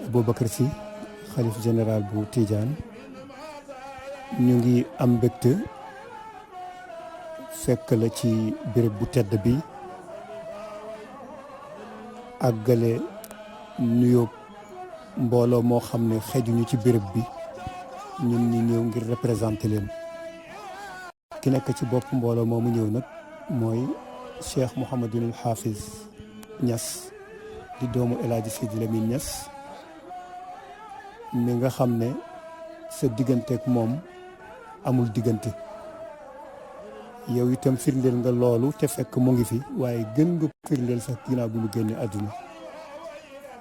Aboubacar Sy xalif général bu Tidiane ñu ngi am mbégte fekk la ci béréb bu tedd bi àggale nuyoo mbooloo moo xam ne xejuñu ci béréb bi ñun ñi ñëw ngir représenté leen ki nekk ci bopp mbooloo moomu ñëw nag mooy Cheikh Mouhamadul Hafiz Niass di doomu El Hadji Sidi Lamine Niass mi nga xam ne sa digganteeg moom amul diggante yow itam firndeel nga loolu te fekk mu ngi fi waaye gën nga firndeel sax ginnaaw bi mu génne àdduna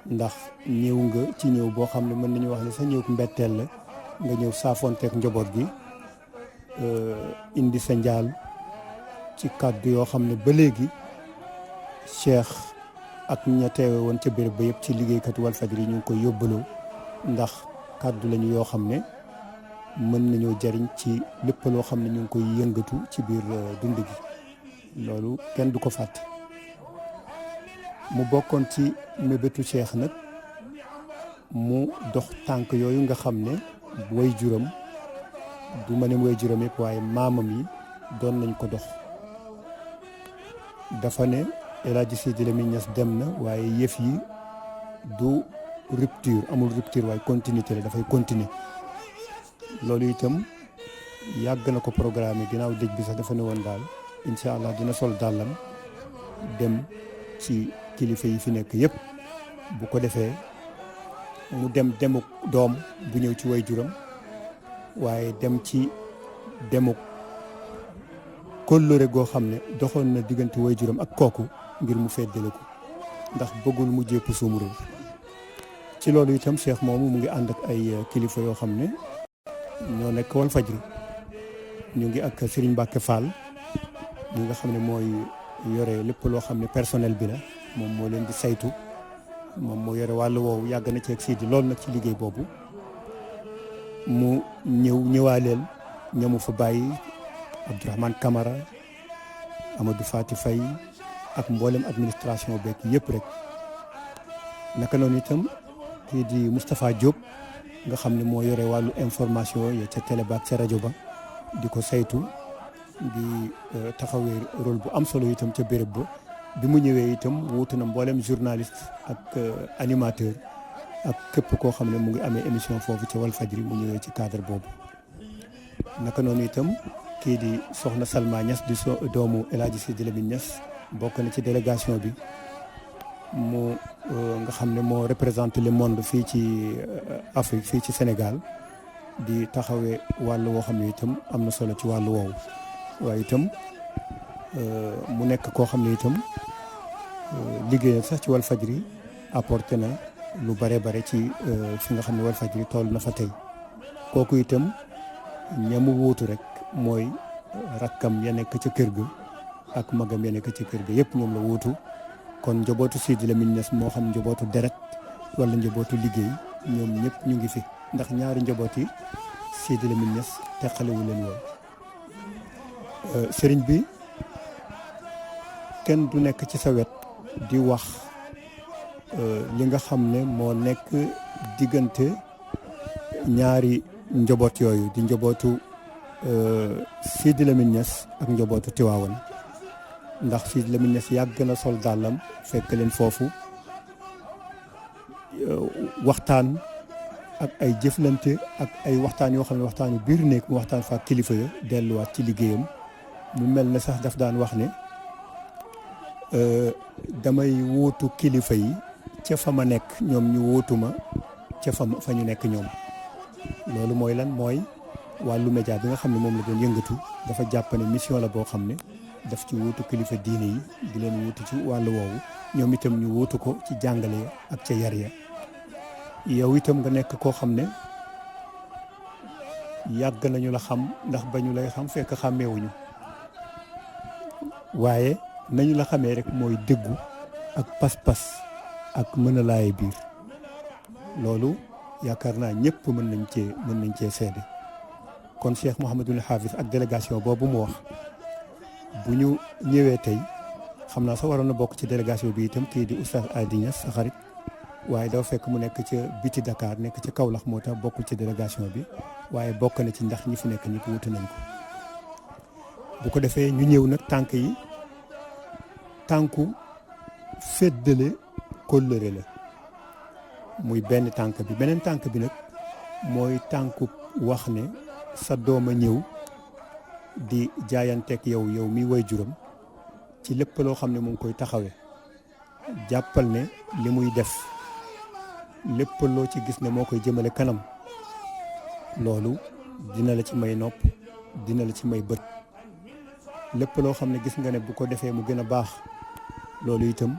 ndax ñëw nga ci ñëw boo xam ne mën nañu wax ne sa ñëw mbetteel la nga ñëw saafoonteeg njaboot gi indi sa njaal ci kàddu yoo xam ne ba léegi Cheikh ak ña teewe woon ca béréb ba yëpp ci liggéeykatu Walfadjri ñu ngi koy yóbbaloo ndax kàddu lañu yoo xam ne mën nañoo jariñ ci lépp loo xam ne ñu ngi koy yëngatu ci biir dund gi loolu kenn du ko fàtte mu bokkoon ci mébétu Cheikh nag mu dox tànk yooyu nga xam ne way juram du ma ne way juram yëpp waaye maamam yi doon nañ ko dox dafa ne El Hadji Sidi Lamine Niass dem na waaye yëf yi du rupture amul rupture waaye continuité la dafay continuer loolu itam yàgg na ko programme ginnaaw dëj bi sax dafa ne woon daal incha allah dina sol dàllam dem ci kilifa yi fi nekk yëpp bu ko defee mu dem demuk doom bu ñëw ci way juram waaye dem ci demuk kóllëre goo xam ne doxoon na diggante way juram ak kooku ngir mu feddale ko ndax bëggul mu jépp suum réew ci loolu itam Cheikh moomu mu ngi ànd ak ay kilifa yoo xam ne ñoo nekk Walfadjri ñu ngi ak Serigne Mbacke Fall ñi nga xam ne mooy yore lépp loo xam ne personnel bi la moom moo leen di saytu moom moo yore wàllu woowu yàgg na ci ak Sidi loolu nag ci liggéey boobu mu ñëwaaleel ñamu fa bàyyi Abdourahmane Camara Amadou Fati Faye ak mboolem administration beeg yëpp rek naka noonu itam kii di Moustapha Diop nga xam ne moo yore wàllu information ya ca télé ba ak ca rajo ba di ko saytu di taxawee rôle bu am solo itam ca béréb ba bi mu ñëwee itam wuutu na mboolem journaliste ak animateur ak képp koo xam ne mu ngi amee émission foofu ca Walfadjri mu ñëwee ci cadre boobu naka noonu itam kii di soxna Salma Niass di doomu El Hadji Sidi Lamine Niass bokk na ci délégation bi mu nga xam ne moo représenté le monde fii ci Afrique fii ci Sénégal di taxawee wàllu woo xam ne itam am na solo ci wàllu woowu waaye itam mu nekk koo xam ne itam liggéeyam sax ci Walfadjri apporté na lu bare bare ci fi nga xam ne Walfadjri toll na fa tey kooku itam ñamu wuutu rek mooy rakkam ya nekk ca kër ga ak magam ya nekk ca kër ga yëpp ñoom la wuutu kon njabootu Sidi Lamine Niass moo xam njabootu deret wala njabootu liggéey ñoom ñëpp ñu ngi fi ndax ñaari njaboot yi Sidi Lamine Niass teqalewu leen woon sëriñ bi kenn du nekk ci sa wet di wax li nga xam ne moo nekk diggante ñaari njaboot yooyu di njabootu Sidi Lamine Niass ak njabootu Tiwaawan ndax Sidi Lamine Niass yàgg na sol dàllam fekk leen foofu waxtaan ak ay jëflante ak ay waxtaan yoo xam ne waxtaanu biir nekk mu waxtaan fa kilifa ya delluwaat ci liggéeyam mu mel ne sax daf daan wax ne damay wuutu kilifa yi ca fa ma nekk ñoom ñu wuutu ma ca fa ñu nekk ñoom loolu mooy lan mooy wàllu média bi nga xam ne moom la doon yëngatu dafa jàpp ne mission la boo xam ne daf ci wuutu kilifa diine yi di leen wuutu ci wàllu woowu ñoom itam ñu wuutu ko ci jàngale ak ca yar ya yow itam nga nekk koo xam ne yàgg nañu la xam ndax ba ñu lay xam fekk xàmmeewuñu waaye nañu la xamee rek mooy dëggu ak pas-pas ak mën a laaye biir loolu yaakaar naa ñëpp mën nañ cee seede kon Cheikh Mouhamadul Hafiz ak délégation boobu mu wax bu ñu ñëwee tey xam naa sax waroon na bokk ci délégation bi itam kii di oustaz Adi Niass sa xarit waaye dafa fekk mu nekk ca biti Dakar nekk ca Kaolack moo tax bokkul ci délégation bi waaye bokk na ci ndax ñi fi nekk ñi ko wutu nañ ko. bu ko defee ñu ñëw nag tànk yi tànku féddale kóllëre la muy benn tànk bi beneen tànk bi nag mooy tànku wax ne sa doom a ñëw di jaayanteeg yow mi waajuram ci lépp loo xam ne mu ngi koy taxawee jàppal ne li muy def lépp loo ci gis ne moo koy jëmale kanam loolu dina la ci may nopp dina la ci may bët lépp loo xam ne gis nga ne bu ko defee mu gën a baax loolu itam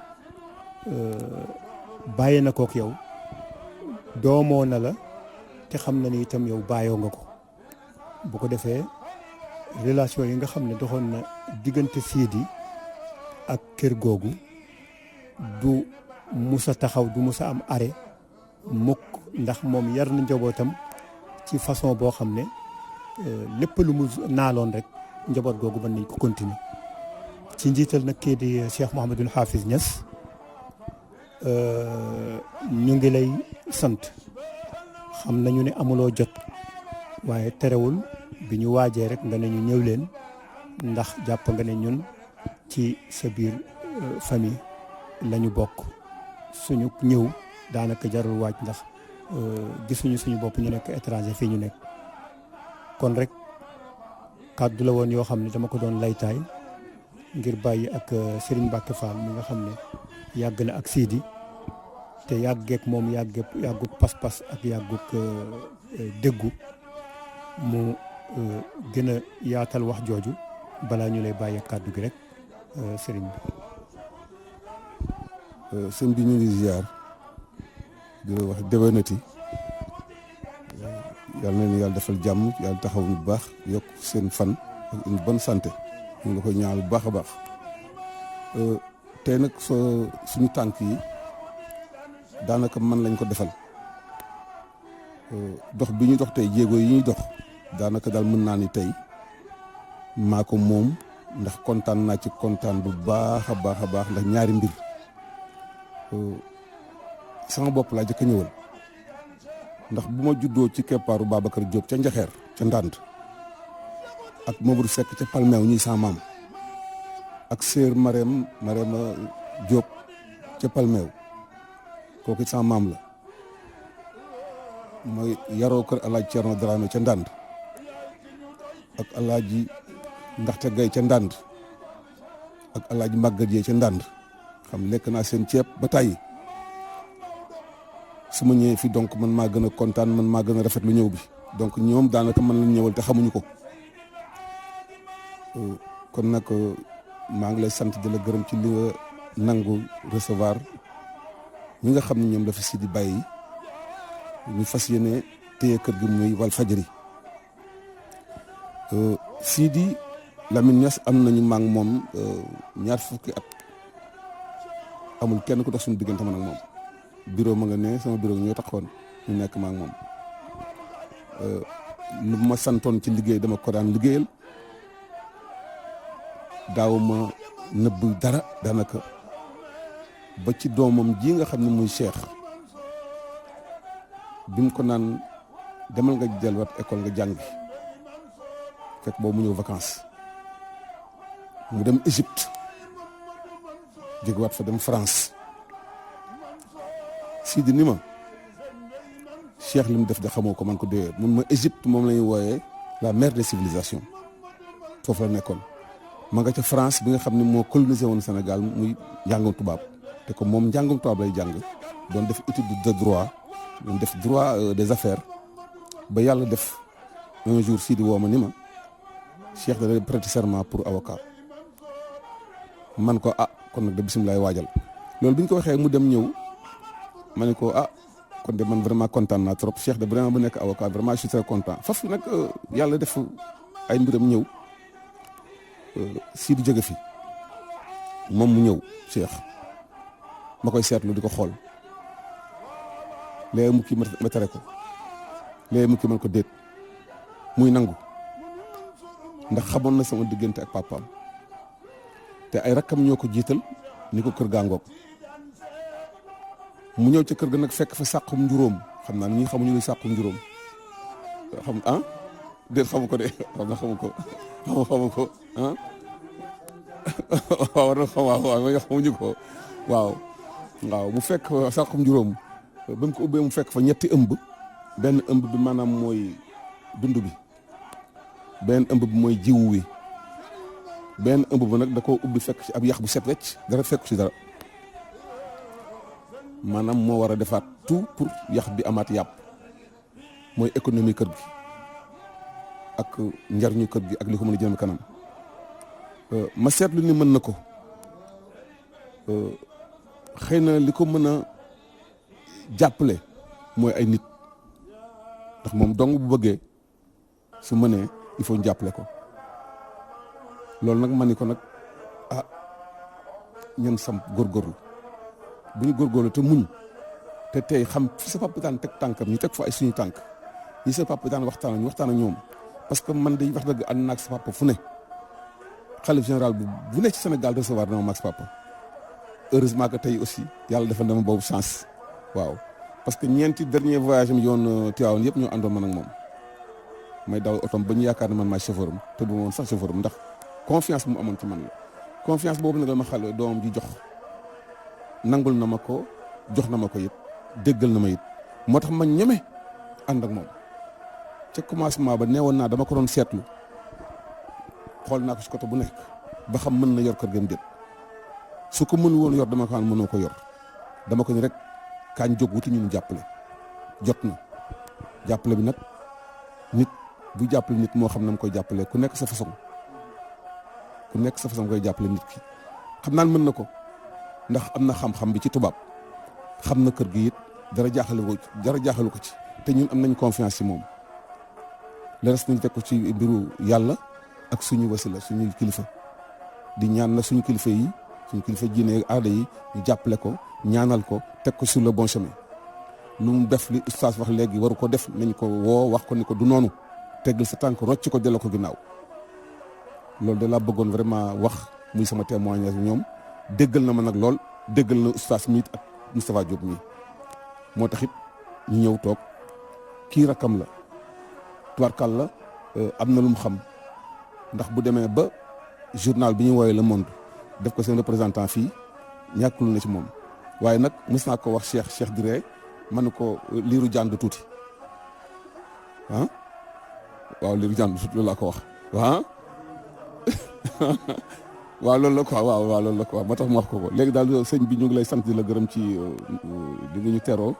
bàyyi na kook yow doomoo na la te xam na ni itam yow bàyyoo nga ko. bu ko defee relation yi nga xam ne doxoon na diggante Sidi ak kër googu du musa taxaw du musa am arrêt mukk ndax moom yar na njabootam ci façon boo xam ne lépp lu mu naaloon rek njaboot googu mën nañ ko continuer ci njiital nag kii di Cheikh Mouhamadul Hafiz Niass ñu ngi lay sant xam nañu ne amuloo jot waaye terewul bi ñu waajee rek nga ne ñu ñëw leen ndax jàpp nga ne ñun ci sa biir famille lañu bokk suñu ñëw daanaka jarul waaj ndax gisuñu suñu bopp ñu nekk étranger fii ñu nekk kon rek kàddu la woon yoo xam ne dama ko doon laytaay ngir bàyyi ak Serigne Mbacke Fall mi nga xam ne yàgg na ak Sidi te yàggeek moom yàgguk pas-pas ak yàgguk déggu mu gën a yaatal wax jooju balaa ñu lay bàyyi kàddu gi rek Serigne bi. sëñ bi ñu ngi ziar di la wax déwénati yàlla na leen yàlla defal jàmm yàlla taxaw bu baax yokk seen fan ak une bonne santé ñu ngi la koy ñaanal bu baax a baax tey nag suñu tànk yi daanaka man lañ ko defal dox bi ñu dox tey jéego yi ñuy dox daanaka daal mën naa ni tey maa ko moom ndax kontaan naa ci kontaan bu baax a baax a baax ndax ñaari mbir sama bopp laa jëkk a ñëwal ndax bu ma juddoo ci keppaaru Babacar Diop ca Njaxeer ca Ndand ak Mamadou Seck ca Palmeew ñuy sama maam ak sœur Marème Diop ca Palmeew kooku sama maam la mooy yaroo kër Alaaji Cerno Dramé ca Ndand ak Alaaji Ndaxte Gay ca Ndand ak Alaaji Màggat Jee ca Ndand xam lekk naa seen ceeb ba tàyyi su ma ñëwee fi donc man maa gën a kontaan man maa gën a rafet lu ñëw bi donc ñoom daanaka man lañ ñëwal te xamuñu ko kon nag maa ngi lay sant di la gërëm ci li nga nangu recevoir ñi nga xam ne ñoom dafa Sidi bàyyi ñu fas yéene téye kër gi muy Walfadjri Sidi Lamine Niass am nañu maa ngi moom ñaar fukki at amul kenn ku dox suñu diggante man ak moom bureau ma nga ne sama bureau ñoo taxoon ñu nekk maa ngi moom lu ma santoon ci liggéey dama ko daan liggéeyal daaw ma nëbb dara daanaka ba ci doomam ji nga xam ne muy Cheikh bi mu ko naan demal nga delluwaat école nga jàngi fekk boobu mu ñëw vacances mu dem Égypte jógewaat fa dem France Sidi ni ma Cheikh li mu def de xamoo ko man ko déwéer mun ma Égypte moom la ñuy wooyee la mère des civilisations foofu la nekkoon ma nga ca France bi nga xam ne moo colonisé woon Sénégal muy njàngum tubaab te ko moom njàngum tubaab lay jàng doon def étude de droit doon def droit des affaires ba yàlla def un jour Sidi woo ma ni ma Cheikh da lay prêter serment pour avocat man ko kon nag de bisimilah waajal loolu bi ñu ko waxee mu dem ñëw ma ne ko kon de man vraiment kontaan naa trop Cheikh de vraiment bu nekk avocat vraiment je suis très content faf nag yàlla def ay mbiram ñëw Sidi jóge fi moom mu ñëw Cheikh ma koy seetlu di ko xool léegi mu kii ma tere ko léegi mu kii man ko déet muy nangu ndax xamoon na sama diggante ak papaam te ay rakkam ñoo ko jiital ni ko kër gaangoog mu ñëw ca kër ga nag fekk fa sàqum njuróom xam naa ni ñi xamuñu luy sàqum njuróom xam ah déet xamu ko de xam na xamu ko ah waaw xamuñu ko waaw mu fekk fa sàqum njuróom ba mu ko ubbee mu fekk fa ñetti ëmb benn ëmb bi maanaam mooy dund bi benn ëmb bi mooy jiwu wi benn ëmb bi nag da koo ubbi fekk ci ab yax bu set wecc dara fekku ci dara maanaam moo war a defaat tout pour yax bi amaat yàpp mooy économie kër gi ak njariñu kër gi ak li ko mën a jëm kanam ma seetlu ni mën na ko xëy na li ko mën a jàppale mooy ay nit ndax moom dong bu bëggee su mënee il faut ñu jàppale ko loolu nag ma ni ko nag ah ñun sam góorgóorlu bu ñu góorgóorlu te muñ te tey xam fi sa papa daan teg tànkam ñu teg fa ay suñu tànk yi sa papa daan waxtaan ñu waxtaan ak ñoom parce que man day wax dëgg ànd naag sa papa fu ne xalif général bu ne ci Sénégal recevoir dama maag sa papa heureusement que tey aussi yàlla defal dama boobu chance waaw parce que ñeenti dernier voyage am yoon Tivaouane yëpp ñoo àndoon man ak moom may daw otom ba ñu yaakaar ne man maay chauffeur am te du ma woon sax chauffeur am ndax confiance bu mu amoon ci man la confiance boobu nag la ma xale doomam ji jox nangul na ma ko jox na ma ko it déggal na ma it moo tax ma ñeme ànd ak moom ca commencement ba neewoon naa dama ko doon seetlu xool naa ko ci côté bu nekk ba xam mën na yor kër gam déet su ko mënu woon yor dama ko mënoo ko yor dama ko ni rek kaañ jóg wuti ñu jàppale jot na jàppale bi nag nit bu jàppale nit moo xam na mu koy jàppale ku nekk sa façon koy jàppale nit ki xam naan mën na ko ndax am na xam-xam bi ci tubaab xam na kër gi it dara jaaxalu ko ci te ñun am nañ confiance ci moom le reste nañ teg ko ci mbiru yàlla ak suñu wasila suñu kilifa di ñaan na suñu kilifa yi suñu kilifa diine aada yi ñu jàppale ko ñaanal ko teg ko sur le bon chemin lu mu def li ustaas wax léegi waru ko def nañ ko woo wax ko ni ko du noonu teggal sa tànk rocc ko delloo ko ginnaaw loolu de laa bëggoon vraiment wax muy sama témoignage ñoom déggal na ma nag lool déggal na ustaas mi ak Moustapha Diop mi moo tax it ñu ñëw toog kii rakam la tubarkal la am na lu mu xam ndax bu demee ba journal bi ñu woowee Le Monde def ko seen représentant fii ñàkkul na ci moom waaye nag mës naa ko wax Cheikh Diré ma ne ko liiru jànd tuuti ah waaw liiru jànd tuuti loolu laa ko wax waaw waaw loolu la quoi waaw loolu la quoi moo tax ma wax ko léegi daal sëñ bi ñu ngi lay sant di la gërëm ci di nga ñu teroo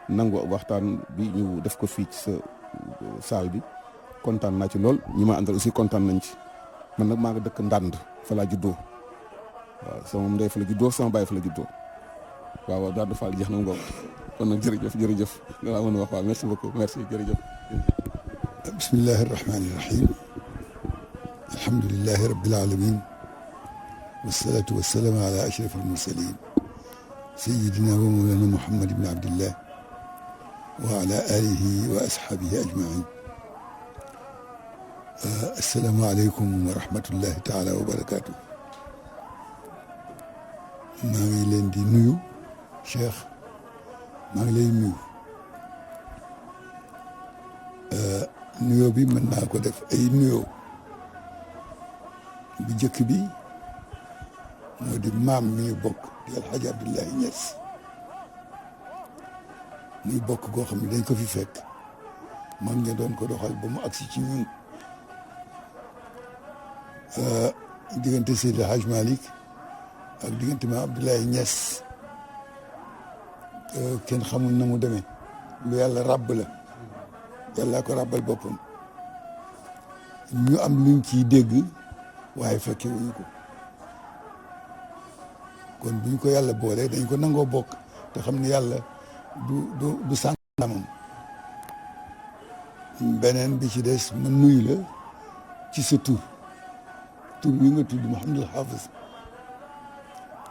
nangu waxtaan bi ñu def ko fii ci sa saal bi kontaan naa ci lool ñi ma àndal aussi kontaan nañ ci man nag maa nga dëkk Ndande fa laa juddoo waaw sama ndey fa la juddoo sama baay fa la juddoo waaw daal dafa jeex na ngoog kon nag jërëjëf danaa mën a wax waaw merci beaucoup merci jërëjëf. bismillahi rahmaani rahim alhamdulillahi rabbil alamin wassalatu wassalamu ala ashraf almursalin sayyidina wa mawlana muhammad ibn abdillah wa ala alihi wa ashabihi ajmain assalaamu aleykum wa rahmatullahi taala wa barakatuh maa ngi leen di nuyu Cheikh maa ngi lay nuyu nuyoo bi mën naa ko def ay nuyoo bu njëkk bi moo di maam mi ñu bokk di Alxaaji Abdoulaye Niass muy bokk goo xam ne dañ ko fi fekk mag ña doon ko doxal ba mu agsi ci ñun diggante Seydi Hadj Malick ak diggante maam Abdoulaye Niass kenn xamul na mu demee lu yàlla ràbb la yàlla ko ràbbal boppam ñu am luñ ciy dégg waaye fekke wuñu ko kon buñ ko yàlla boolee dañ ko nangoo bokk te xam ne yàlla du sànqamam beneen bi ci des ma nuyu la ci sa tur wi nga tudd Mouhamadul Hafiz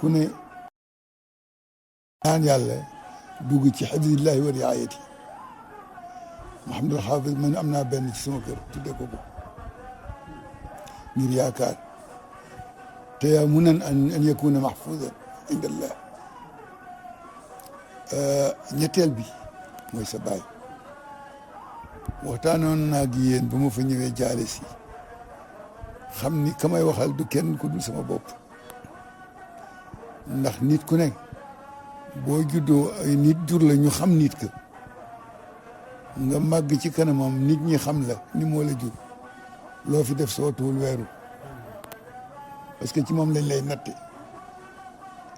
ku ne ñaan yàlla dugg ci xifdillahi wa riayati Mouhamadul Hafiz man am naa benn ci sama kër tudde ko ngir yaakaar te yaa munan an yakuna mahfuzan inda allah ñetteel bi mooy sa baay waxtaanoon naa ak yéen ba ma fa ñëwee jaale si xam ni ka may waxal du kenn ku dul sama bopp ndax nit ku nekk boo juddoo ay nit jur la ñu xam nit ka nga màgg ci kanamam nit ñi xam la ni moo la jur loo fi def soo tuul weeru parce que ci moom lañ lay natte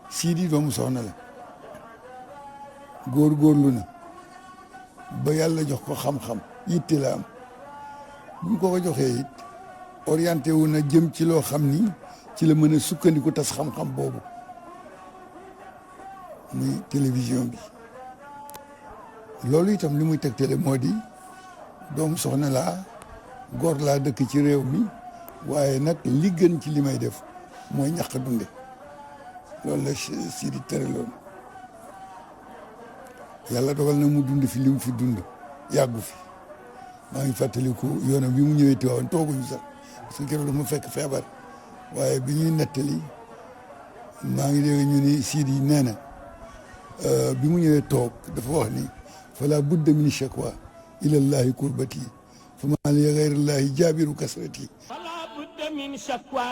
Sidi doomu soxna la góorgóorlu na ba yàlla jox ko xam-xam yitte la am bu ñu ko joxee it orienté wu na jëm ci loo xam ni ci la mën a sukkandiku tas xam-xam boobu muy télévision bi loolu itam li muy tegtale moo di doomu soxna laa góor laa dëkk ci réew mi waaye nag li gën ci li may def mooy ñàq dunde loolu la Sidi tëraloon yàlla dogal na mu dund fi li mu fi dund yàggu fi maa ngi fàttaliku yoonam bi mu ñëwee Tiwaawan tooguñu sax parce que keroog dafa ma fekk feebar waaye bi ñuy nettali maa ngi dégg ñu ni Sidi nee na bi mu ñëwee toog dafa wax ni fala budda min shakwa ilallahi kurbati fa maa li gayrillahi jaabiru kasrati fala budda min shakwa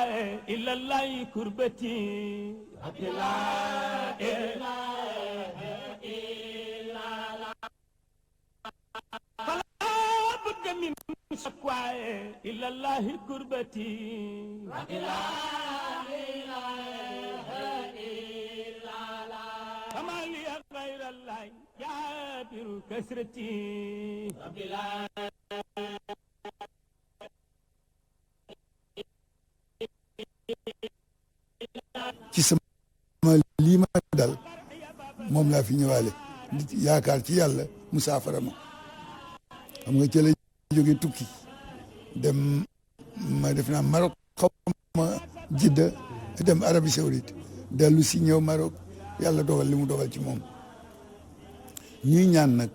ilallahi kurbati من شكوى إلى الله كربتي لا إله إلا الله فما لي غير الله جابر كسرتي ci sama lii ma dal moom laa fi ñëwaale yaakaar ci yàlla mu saafara ma xam nga ci la jóge tukki dem ma def naa Maroc xaw ma Jidda dem Arabie Saoudite dellu si ñëw Maroc yàlla dogal li mu dogal ci moom ñuy ñaan nag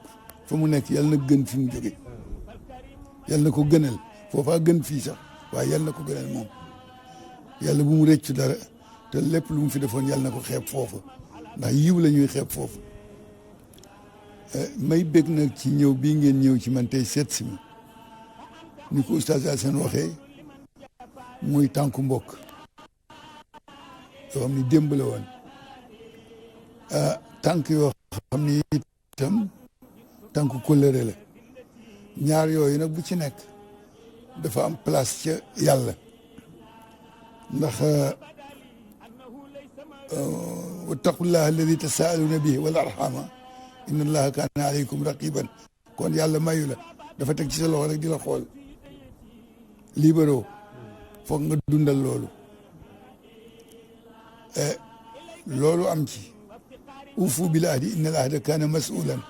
fa mu nekk yàlla na gën fi mu jóge yàlla na ko gënal foofaa gën fii sax waaye yàlla na ko gënal moom yàlla bu mu rëccu dara te lépp lu mu fi defoon yàlla na ko xeeb foofa ndax yiw la ñuy xeeb foofu may bég nag ci ñëw bii ngeen ñëw ci man tey seet si ma ni ko oustaz Assane waxee muy tànku mbokk yoo xam ni démb la woon tànk yoo xam ni itam tànku kóllëre la ñaar yooyu nag bu ci nekk dafa am place ca yàlla ndax wattaqullaha alladi tasaaluna bihi wal arhama inna allaha kaana aleykum raqiban kon yàlla mayu la dafa teg ci sa loxo rek di la xool libéraux foog nga dundal loolu loolu am ci ufu bil ahdi inna al ahda kaana masulan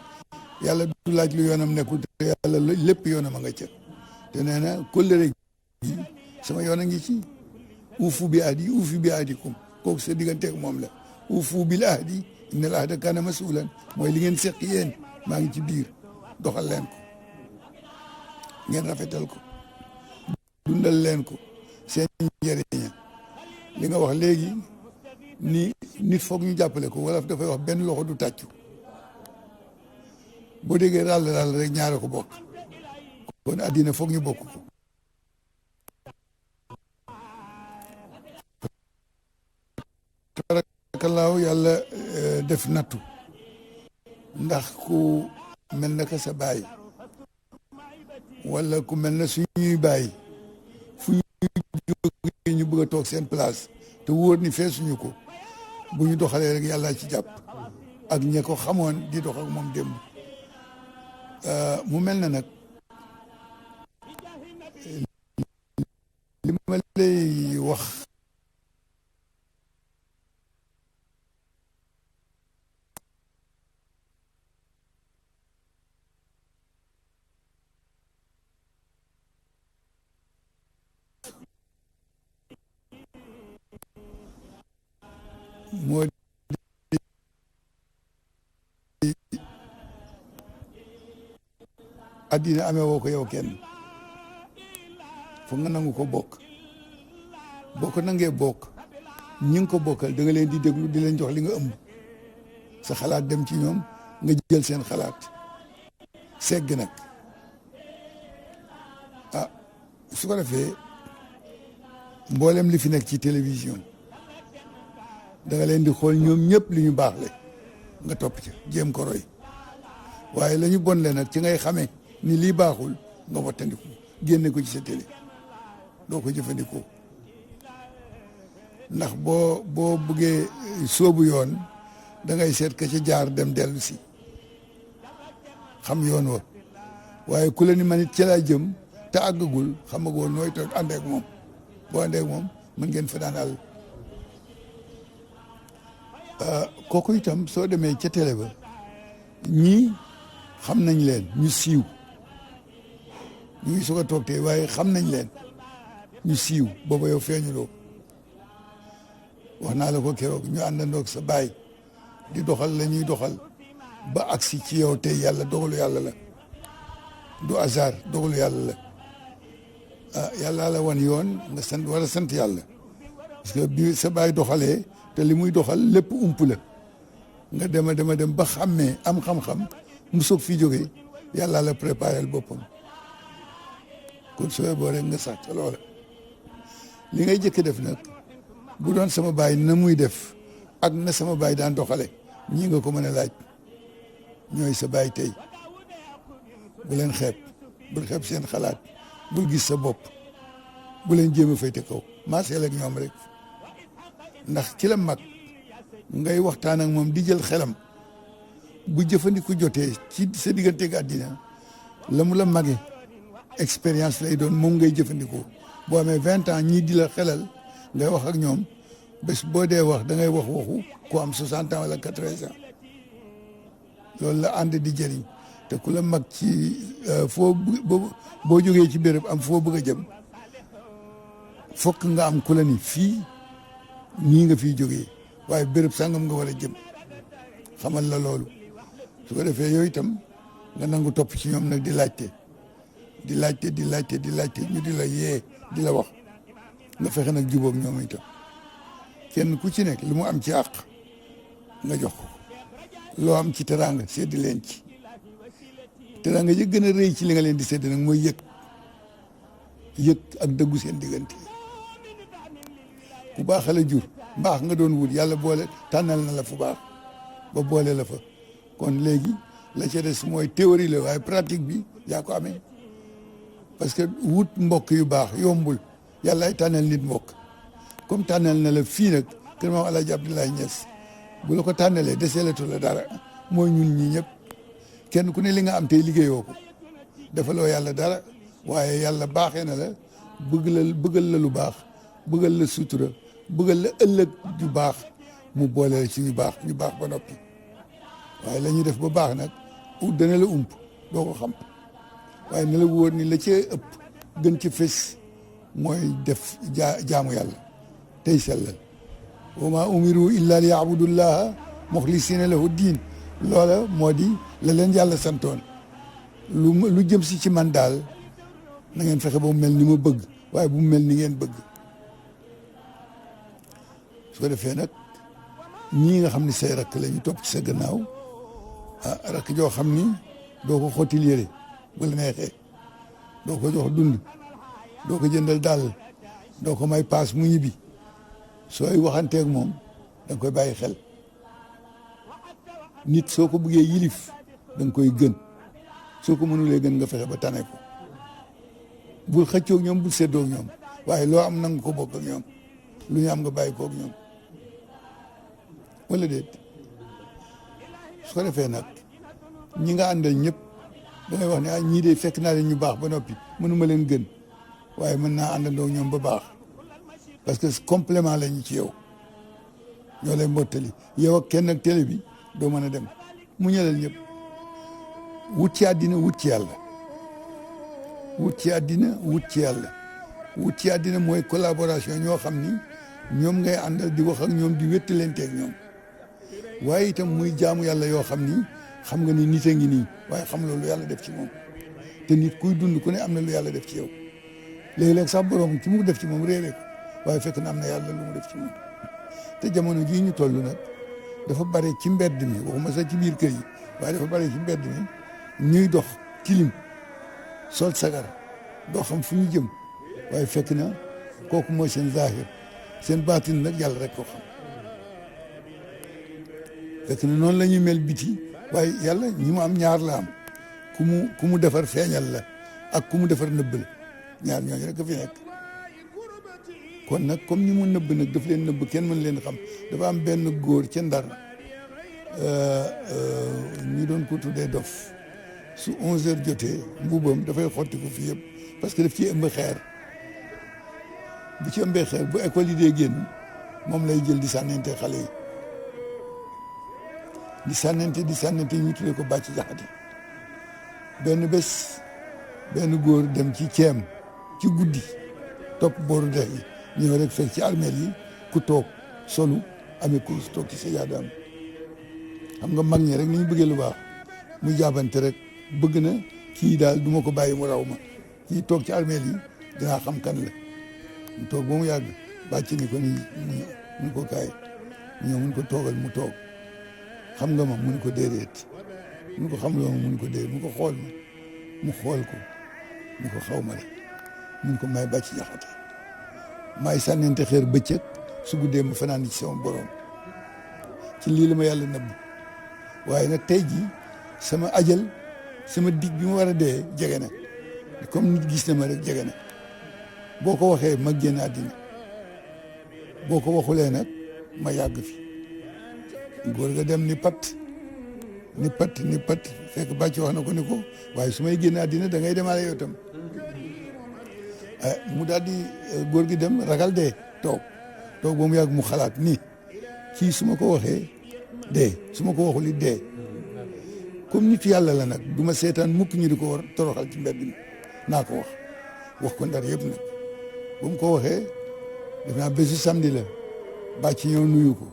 yàlla du laaj lu yoonam nekkul te yàlla lépp yoonam a nga ca te nee na kóllëre gi sama yoon a ngi ci ufu bi ahdi ufu bi ahdikum kooku sa digganteeg moom la ufu bil ahdi inna al ahda kaana masulan mooy li ngeen seq yéen maa ngi ci biir doxal leen ko ngeen rafetal ko dundal leen ko seen njëriña li nga wax léegi ni nit foog ñu jàppale ko wala dafay wax benn loxo du tàccu boo déggee ràll rek ñaare ko bokk kon addina foog ñu bokk ko tabarakallaahu yàlla def nattu ndax ku mel na ka sa baay wala ku mel na suñuy baay fu ñu jógee ñu bëgg a toog seen place te wóor ni feesuñu ko bu ñu doxalee rek yàlla ci jàpp ak ña ko xamoon di dox ak moom démb mu mel na nag li ma lay wax moo addina amee woo ko yow kenn foog nga nangu ko bokk boo ko nangee bokk ñi nga ko bokkal da nga leen di déglu di leen jox li nga ëmb sa xalaat dem ci ñoom nga jël seen xalaat segg nag ah su ko defee mboolem li fi nekk ci télévision da nga leen di xool ñoom ñëpp li ñu baax le nga topp ca jéem ko roy waaye la ñu bon le nag ci ngay xamee ni lii baaxul nga wattandiku génne ko ci sa télé doo ko jëfandikoo ndax boo bëggee sóobu yoon da ngay seet ka ca jaar dem dellu si xam yoon wa waaye ku la ni man it ca laa jëm te àggagul xamagoo nooy toog àndeek moom boo àndeek moom mën ngeen fa daan àll kooku itam soo demee ca télé ba ñii xam nañ leen ñu siiw ñu ngi soog a toog tey waaye xam nañ leen ñu siiw booba yow feeñuloo wax naa la ko keroog ñu àndandoog sa baay di doxal la ñuy doxal ba agsi ci yow tey yàlla dogalu yàlla la du hasard dogalu yàlla la ah yàlla la wan yoon nga sant war a sant yàlla parce que bi sa baay doxalee te li muy doxal lépp ump la nga dem ba xàmmee am xam-xam mu soog fi jógee yàlla la préparé boppam kon sooy boo rek nga sax ca loola li ngay jëkk def nag bu doon sama baay na muy def ak na sama baay daan doxale ñii nga ko mën a laaj ñooy sa baay tey bu leen xeeb bul xeeb seen xalaat bul gis sa bopp bu leen jéem a fayte kaw maaseel ak ñoom rek ndax ci la mag ngay waxtaan ak moom di jël xelam bu jëfandiku jotee ci sa digganteeg àddina la mu la mage expérience lay doon moom ngay jëfandikoo boo amee 20 ans ñii di la xelal ngay wax ak ñoom bés boo dee wax da ngay wax waxu ku am 60 ans wala 80 ans loolu la ànd di jëriñ te ku la mag ci boo jógee ci béréb am foo bëgg a jëm fokk nga am ku la ni fii nii nga fiy jógee waaye béréb sàngam nga war a jëm xamal la loolu su ko defee yooyu itam nga nangu topp ci ñoom nag di laajte ñu di la yee di la wax nga fexe nag jubóog ñoom itam kenn ku ci nekk li mu am ci àq nga jox ko loo am ci teraanga sedd leen ci teraanga yëg gën a rëy ci li nga leen di sedd nag mooy yëg ak dëggu seen diggante ku baax la jur mbaax nga doon wut yàlla boole tànnal na la fu baax ba boole la fa kon léegi la ca des mooy théorie la waaye pratique bi yaa ko amee parce que wut mbokk yu baax yombul yàlla ay tànnal nit mbokk comme tànnal na la fii nag kër maam El Hadj Abdoulaye Niass bu la ko tànnalee deseelatu la dara mooy ñun ñi ñëpp kenn ku ne li nga am tey liggéeyoo ko defaloo yàlla dara waaye yàlla baaxee na la bëggal la lu baax bëggal la sutura bëggal la ëllëg ju baax mu boole la ci ñu baax ba noppi waaye la ñuy def ba baax nag dana la ump doo ko xam waaye na la wóor ni la cee ëpp gën ci fés mooy def jaamu yàlla tey sellal wa ma umiru illa li yabudullaha muxlisina lahu diin loola moo di la leen yàlla santoon lu jëm si ci man daal na ngeen fexe ba mu mel ni ma bëgg waaye bu mu mel ni ngeen bëgg su ko defee nag ñii nga xam ne say rakk la ñu topp ci sa gannaaw ah rakk joo xam ni doo ko xottil yére bu la neexee doo ko jox dund doo ko jëndal daal doo ko may paas mu ñibbi sooy waxanteeg moom da nga koy bàyyi xel nit soo ko bëggee yilif da nga koy gën soo ko mënulee gën nga fexe ba tane ko bul xëccoog ñoom bul séddoog ñoom waaye loo am nanga ko bokk ak ñoom lu ñu am nga bàyyi koog ñoom wala déet su ko defee nag ñi nga àndal ñëpp dangay wax ne ah ñii de fekk naa leen ñu baax ba noppi mënuma leen gën waaye mën naa àndandoo ñoom ba baax parce que complément lañu ci yow ñoo lay mottali yow ak kenn ak télé bi doo mën a dem mu ñëlal ñëpp wut ci àddina wut ci yàlla wut ci àddina wut ci yàlla wut ci àddina mooy collaboration ñoo xam ni ñoom ngay àndal di wax ak ñoom di wéttalanteeg ñoom waaye itam muy jaamu yàlla yoo xam ni xam nga ni nit a ngi nii waaye xam loolu yàlla def ci moom te nit kuy dund ku ne am na lu yàlla def ci yow léeg-léeg sax borom ci mu def ci moom réeré ko waaye fekk na am na yàlla lu mu def ci moom te jamono jii ñu toll nag dafa bare ci mbedd mi waxuma sax ci biir kër yi waaye dafa bari ci mbedd mi ñuy dox tilim sol sagar doo xam fu ñu jëm waaye fekk na kooku mooy seen zahir seen baatin nag yàlla rek ko xam fekk na noonu la ñuy mel biti waaye yàlla ñi mu am ñaar la am ku mu defar feeñal la ak ku mu defar nëbb la ñaar ñooñu rek a fi nekk kon nag comme ñi mu nëbb nag daf leen nëbb kenn mën leen xam dafa am benn góor ca Ndar ñu doon ko tuddee dof su 11h jotee mbuubam dafay xotti ko fii yëpp parce que daf ci ëmb xeer bu ci ëmbee xeer bu école yi dee génn moom lay jël di sànnante xale yi di sànnante ñu tuddee ko bàcc jaxate benn bés benn góor dem ci ceem ci guddi topp booru dex yi ñëw rek fekk ci armeel yi ku toog solu amee kurus toog ci sa yaadaam xam nga mag ñi rek ni ñu bëggee lu baax muy jaabante rek bëgg na kii daal du ma ko bàyyi mu raw ma kii toog ci armeel yi dinaa xam kan la mu toog ba mu yàgg bàcc ni ko nii mun ko kaay ñëw mun ko toogal mu toog xam nga ma mun ko déedéet mun ko xam loo ma mun ko déedéet mun ko xool ma mu xool ko mun ko xaw ma rek mun ko may bàcc jaxate maay sànnente xeer bëccëg su guddee ma fanaan ci sama borom ci lii la ma yàlla nëbb waaye nag tey jii sama ajal sama dig bi ma war a dee jege na comme nit gis na ma rek jege na boo ko waxee ma génn àddina boo ko waxulee nag ma yàgg fi góor ga dem ni pat fekk bàcc wax na ko ni ko waaye su may génn àddina da ngay demaale yow tam mu daal di góor gi dem ragal dee toog ba mu yàgg mu xalaat ni kii su ma ko waxee dee su ma ko waxul it dee comme nit yàlla la nag du ma seetaan mukk ñu di ko war toroxal ci mbedd mi naa ko wax ko Ndar yëpp nag ba mu ko waxee def naa bésu samedi la bàcc ñëw nuyu ko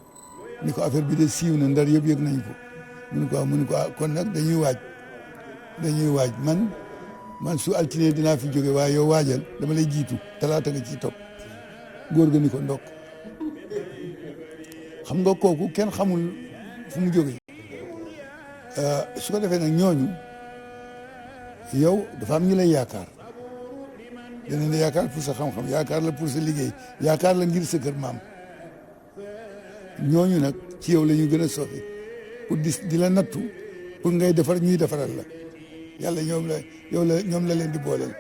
ni ko affaire bi de siiw na Ndar yëpp yëg nañ ko mu ni ko kon nag dañuy waaj man su altine dinaa fi jóge waaye yow waajal dama lay jiitu talaata nga ciy topp góor ga ni ko ndokk xam nga kooku kenn xamul fu mu jóge su ko defee nag ñooñu yow dafa am ñu lay yaakaar danañ la yaakaar pour sa xam-xam yaakaar la pour sa liggéey yaakaar la ngir sa kër maam ñooñu nag ci yow la ñu gën a soxi pour di la nattu pour ngay defar ñuy defaral la yàlla ñoom la leen di booleel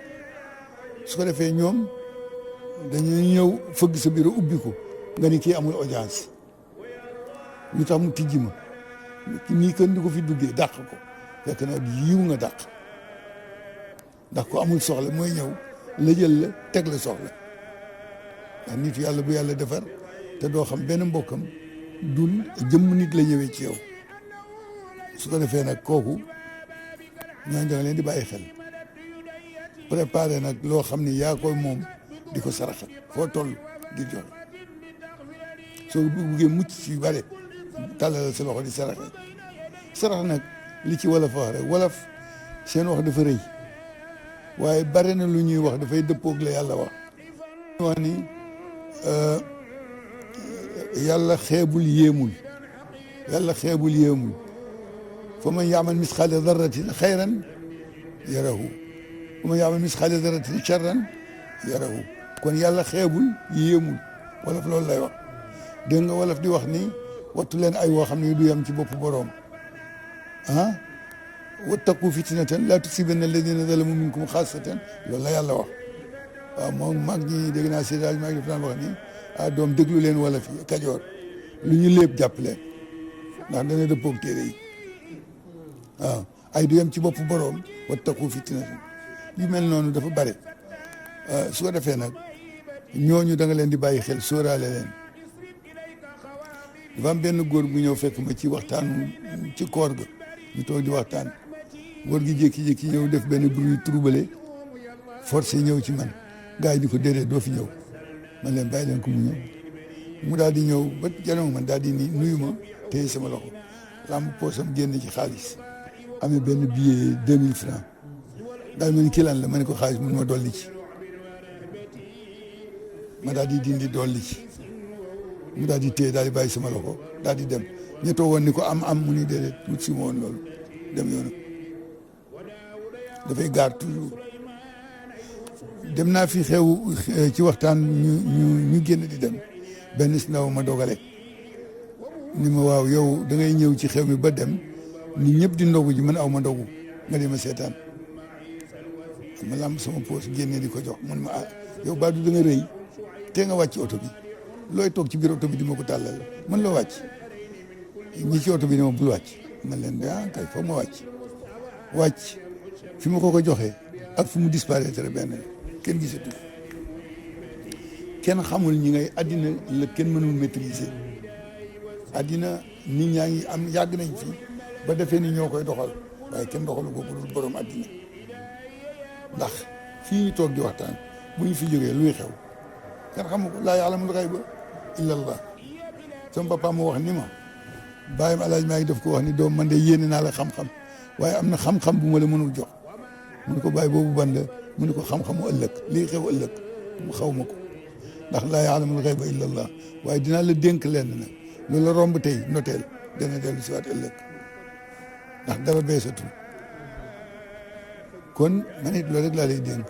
su ko defee ñoom dañuy ñëw fëgg sa bureau ubbi ko nga ni kii amul audience lu tax mu tijji ma nii kenn di ko fi duggee dàq ko fekk na yiw nga dàq ndax ko amul soxla mooy ñëw la jël la teg la soxla ndax nit yàlla bu yàlla defar te doo xam benn mbokkam dul jëmm nit la ñëwee ci yow su ko defee nag kooku ñooñu da nga leen di bàyyi xel préparé nag loo xam ni yaa koy moom di ko saraxe foo toll di joxe soo buggee mucc ci bare tàllal sa loxo di saraxe sarax nag li ci wolof wax rek wolof seen wax dafa rëy waaye bare na lu ñuy wax dafay dëppoog la yàlla wax ni yàlla xeebul yéemul fa man yaamal misqaala darratin xayran yarahu wa man yaamal misqaala darratin charran yarahu kon yàlla xeebul yéemul wolof loolu lay wax dégg nga wolof di wax ni wattu leen ay woo xam ne du yem ci bopp boroom wattaqu fitnatan laa tusiibanna alladina zalamu minkum xaasatan loolu la yàlla wax waaw moom mag ñi dégg naa sédage maa ngi def daan wax ni doom déglu leen wolof yi kajoor lu ñu lépp jàpp leen ndax dana dëppoog téere yi waaw ay du yem ci bopp boroom wattaqu fitnatan yu mel noonu dafa bare su ko defee nag ñooñu da nga leen di bàyyi xel sóoraale leen dafa am benn góor bu ñëw fekk ma ci waxtaan ci koor ga ñu toog di waxtaan góor gi jékki-jékki ñëw def benn bruit troublé forcé ñëw ci man gars yi di ko déedéet doo fi ñëw man leen bàyyi leen ko mu ñëw mu daal di ñëw ba janoo man daal di ni nuyu ma téye sama loxo lamb poosam génn ci xaalis amee benn billet 2000 francs daal ma ni kii lan la ma ne ko xaalis mun ma dolli ci ma daal di dindi dolli ci mu daal di téye daal di bàyyi sama loxo daal di dem ñettoo woon ni ko am mu ni déedéet wut si ma woon loolu dem yoonam dafay gaar toujours. dem naa fi xew ci waxtaan ñu génn di dem benn si ndaw ma dogale ni ma waaw yow da ngay ñëw ci xew mi ba dem nit ñëpp di ndogu ji man aw ma ndogu nga di ma seetaan ma lamb sama poos génne di ko jox mun ma ah yow Badou da nga rëy te nga wàcc oto bi looy toog ci biir oto bi di ma ko tàllal man loo wàcc ñi ci oto bi ni ma bul wàcc man leen de ah kay foog ma wàcc fi ma ko joxee ak fu mu disparaître benn kenn gisatu kenn xamul ñi ngay addina la kenn mënul maîtriser addina nit ñaa ngi am yàgg nañ fi ba defee ni ñoo koy doxal waaye kenn doxalu ko bu dul borom addina ndax fii ñu toog di waxtaan bu ñu fi jógee luy xew kenn xamu ko laa ya'lamul ghayba illa Allah sama papa moo wax ni ma bàyyam alaaj maa ngi def ko wax ni doom man de yéene naa la xam-xam waaye am na xam-xam bu ma la mënul jox mu ne ko bàyyi boobu ban la mu ne ko xam-xamu ëllëg lii xew ëllëg mu xaw ma ko ndax laa ya'lamul ghayba illa Allah waaye dinaa la dénk lenn nag loolu la romb tey noteel dana dellu si waat ëllëg ndax dara beesatul kon man it loolu rek laa lay dénk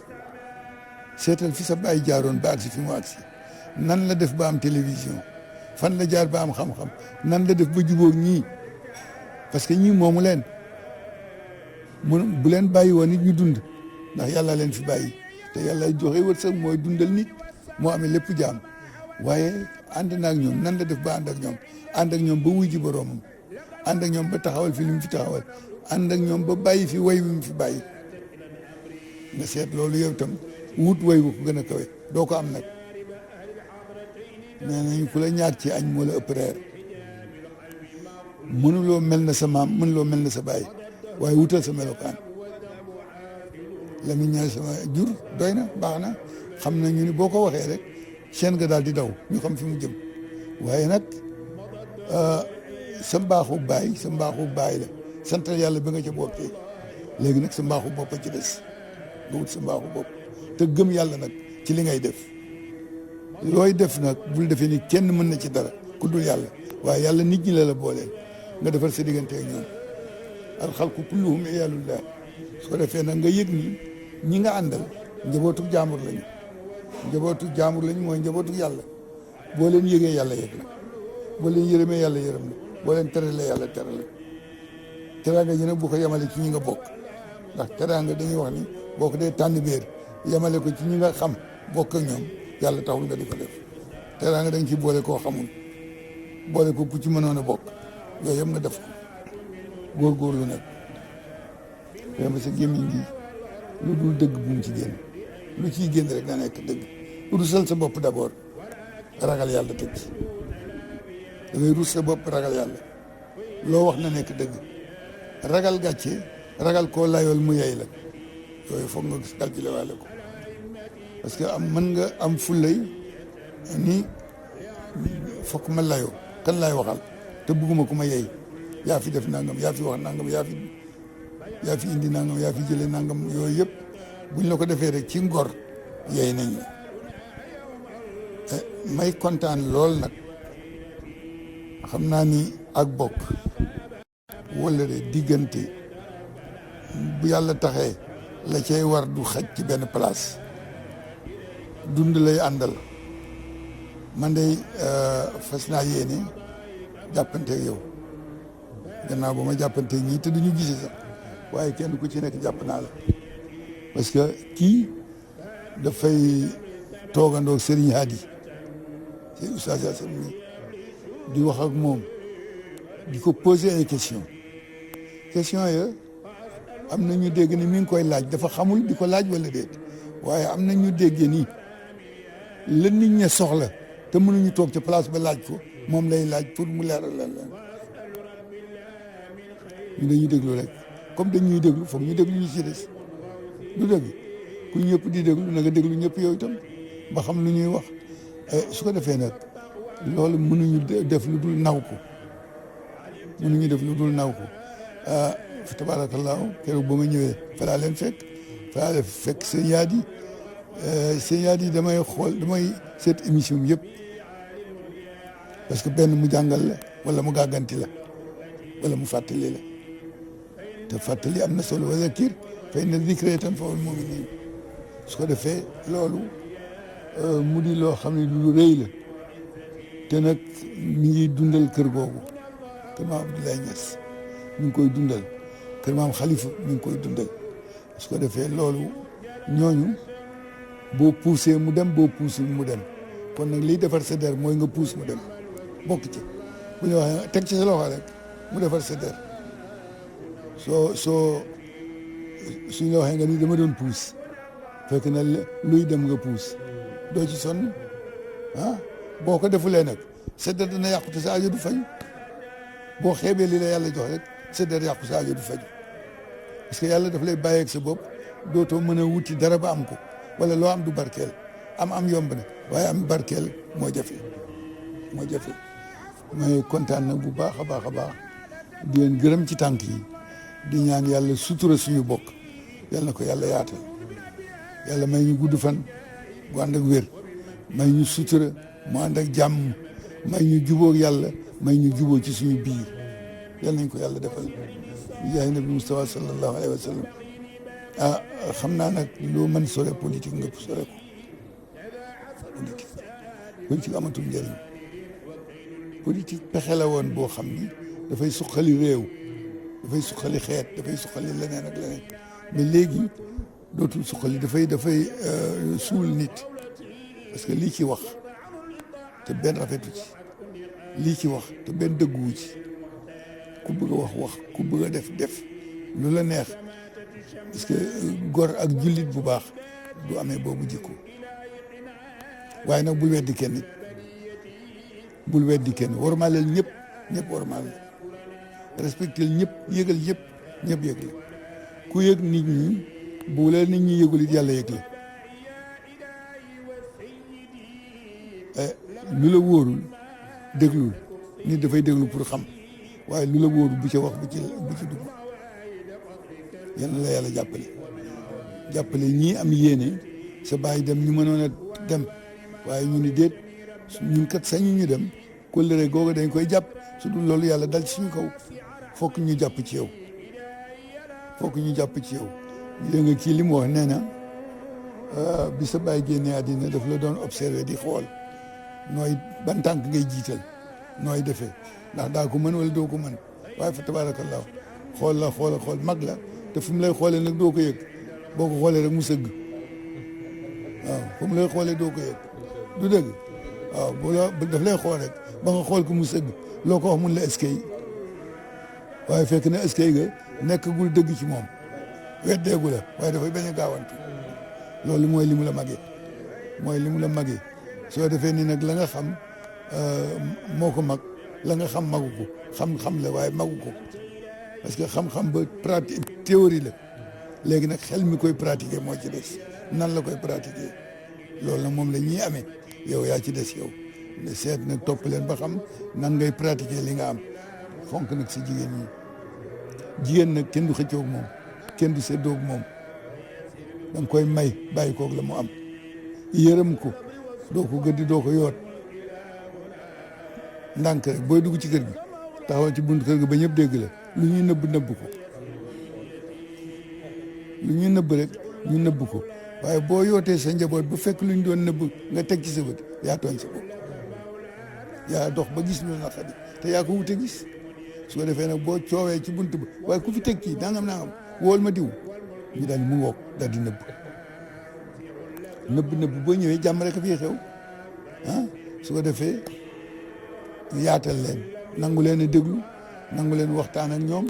seetal fi sa baay jaaroon ba agsi fi mu agsi nan la def ba am télévision fan la jaar ba am xam-xam nan la def ba jubóog ñii parce que ñii moomu leen mun bu leen bàyyi woon nit ñu dund ndax yàlla leen fi bàyyi te yàlla joxe wërsëg mooy dundal nit moo amee lépp jaam waaye ànd na ak ñoom nan la def ba ànd ak ñoom ba wuy ji boroomam ànd ak ñoom ba taxawal fi li mu fi taxawal ànd ak ñoom ba bàyyi fi way wi mu fi bàyyi nga seet loolu yow tam wut way wu ko gën a kawe doo ko am nag nee nañ ku la ñaar ci añ moo la ëpp reer mënuloo mel na sa maam mënuloo mel na sa baay waaye wutal sa melokaan la mu ñaar sama jur doy na baax na xam na ñu ni boo ko waxee rek seen nga daal di daw ñu xam fi mu jëm waaye nag sa mbaaxu baay la santal yàlla ba nga ca boppee léegi nag sa mbaaxu bopp ci des nga wut sa mbaaxu bopp te gëm yàlla nag ci li ngay def looy def nag bul defee ni kenn mën na ci dara ku dul yàlla waaye yàlla nit ñi la booleel nga defar sa diggante ak ñoom alxalqu kulluhum iyaalullah su ko defee nag nga yëg ni ñi nga àndal njabootu jaambur lañu mooy njabootu yàlla boo leen yëgee yàlla yëg la boo leen yërëmee yàlla yërëm la boo leen teralee yàlla teral la teraanga ji nag bu ko yemale ci ñi nga bokk ndax teraanga dañuy wax ni boo ko dee tànn béer yemale ko ci ñi nga xam bokk ak ñoom yàlla taxul nga di ko def teraanga da nga ci boole koo xamul boole ko ku ci mënoon a bokk yooyu yëpp nga def ko góorgóorlu nag ma sa gémmiñ gi lu dul dëgg bu mu ci génn lu ciy génn rek na nekk dëgg rusal sa bopp d'abord ragal yàlla teg ci da ngay rus sa bopp ragal yàlla loo wax na nekk dëgg ragal gàcce ragal koo layool mu yey la yooyu foog nga gis calculé waale ko parce que mën nga am fullay ni fokk ma layoo kan laay waxal te bugguma ku ma yey yaa fi def nangam yaa fi wax nangam yaa fi indi nangam yaa fi jëlee nangam yooyu yëpp buñ la ko defee rek ci ngor yey nañ la may kontaan lool nag xam naa ni ak bokk wala de diggante bu yàlla taxee la cay war du xaj ci benn place dund lay àndal man de fas naa yéene jàppante yow gannaaw ba ma jàppante ñii te duñu gise sax waaye kenn ku ci nekk jàpp naa la parce que kii dafay toogandoo Serigne Hadi c'est Oustaz Assane di wax ak moom di ko poser ay question ya am na ñu dégg ni mi ngi koy laaj dafa xamul di ko laaj wala déet waaye am na ñu déggee nii la nit ña soxla te mënuñu toog ca place ba laaj ko moom lay laaj pour mu leeral leen ñu dañuy déglu rek comme dañuy déglu foog ñu déglu ñu ci des du dëgg ku ñëpp di déglu na nga déglu ñëpp yow itam ba xam lu ñuy wax su ko defee nag loolu mënuñu def lu dul naw ko fa tabaarakallaahu keroog ba ma ñëwee fa laa leen fekk sëñ Yaadi damay seet émission bi yëpp parce que benn mu jàngal la wala mu gàgganti la wala mu fàttali la te fàttali am na solo wa zakkir fa inna zikraa tanfa'ul mu'miniin su ko defee loolu mu di loo xam ne lu rëy la te nag mi ngi dundal kër googu kër maam Abdoulaye Niass mi ngi koy dundal kër maam Khalifa mi ngi koy dundal su ko defee loolu ñooñu boo poussé mu dem boo poussé mu dem kon nag liy defar sa der mooy nga pousse mu dem bokk ci bu ñu waxee teg ci sa loxo rek mu defar sa der suñ la waxee nga ni dama doon pousse fekk na luy dem nga pousse doo ci sonn boo ko defulee nag sa der dana yàqu te sa aajo du faj boo xeebee li la yàlla jox rek sa der yàqu sa aajo du faj parce que yàlla daf lay bàyyeeg sa bopp dootoo mën a wuti dara ba am ko wala loo am du barkeel am yomb na waaye am barkeel moo jafe mais kontaan na bu baax a baax a baax di leen gërëm ci tànk yi di ñaan yàlla sutura suñu bokk yal na ko yàlla yaatal yàlla may ñu gudd fan bu ànd ak wér may ñu sutura mu ànd ak jàmm may ñu jubóog yàlla may ñu jubóo ci suñu biir yal nañ ko yàlla defal yaay nabi Mustafa sallallahu alayhi wa sallam xam naa nag loo mën sore politique nga sore ko politique amatul njëriñ politique pexe la woon boo xam ni dafay suqali réew dafay suqali xeet dafay suqali leneen ak leneen mais léegi dootul suqali dafay suul nit parce que lii ci wax te benn rafetu ci lii ci wax te benn dëgguwu ci ku bëgg a wax ku bëgg a def lu la neex parce que gor ak jullit bu baax du amee boobu jikko waaye nag bul weddi kenn it bul weddi kenn warmaaleel ñëpp warmaal respecté ñëpp yëgal ñëpp yëg la ku yëg nit ñi bu la nit ñi yëgul it yàlla yëg la lu la wóorul déglul nit dafay déglu pour xam waaye lu la wóorul bu ca wax bu ci dugg yal na la yàlla jàppale ñii am yéene sa bàyyi dem ñu mënoon a dem waaye ñu ni déet ñun kat sañu ñu dem kóllëre googu dañ koy jàpp su dul loolu yàlla dal ci suñu kaw fokk ñu jàpp ci yow dégg nga kii li mu wax nee na bi sa bàyyi génnee àddina daf la doon observé di xool nooy ban tànk ngay jiital nooy defee ndax daa ko mën wala doo ko mën waaye fa tabaarakallaahu xool mag la te fu mu lay xoolee nag doo ko yëg boo ko xoolee rek mu sëgg waaw fu mu lay xoolee doo ko yëg du dëgg waaw daf lay xool rek ba nga xool ko mu sëgg loo ko wax mun la eskay waaye fekk na eskay ga nekkagul dëgg ci moom weddeegu la waaye dafay bañ a gaawantu loolu mooy li mu la magee soo defee ni nag la nga xam moo ko mag la nga xam magu ko xam la waaye magu ko parce que xam-xam ba pratique théorie la léegi nag xel mi koy pratiquer moo ci des nan la koy pratiquer loolu nag moom la ñuy amee yow yaa ci des yow nga seet nag topp leen ba xam nan ngay pratiquer li nga am fonk nag si jigéen nag kenn du xëccoog moom kenn du séddoog moom da nga koy may bàyyi koog la mu am yërëm ko doo ko gëddi doo ko yoot ndànk rek booy dugg ci kër gi taxawal ci buntu kër gi ba ñëpp dégg la lu ñuy nëbb ko lu ñuy nëbb rek ñu nëbb ko waaye boo yootee sa njaboot bu fekk lu ñu doon nëbb nga teg ci sa bët yaa tooñ sa bopp yaa dox ba gis lu naqari te yaa ko wute gis su ko defee nag boo coowee ci buntu ba waaye ku fi teg kii nangam wool ma diw ñu daal mu ngoog daal di nëbb boo ñëwee jàmm rek a fii xew su ko defee yaatal leen nangu leen a déglu nangu leen waxtaan ak ñoom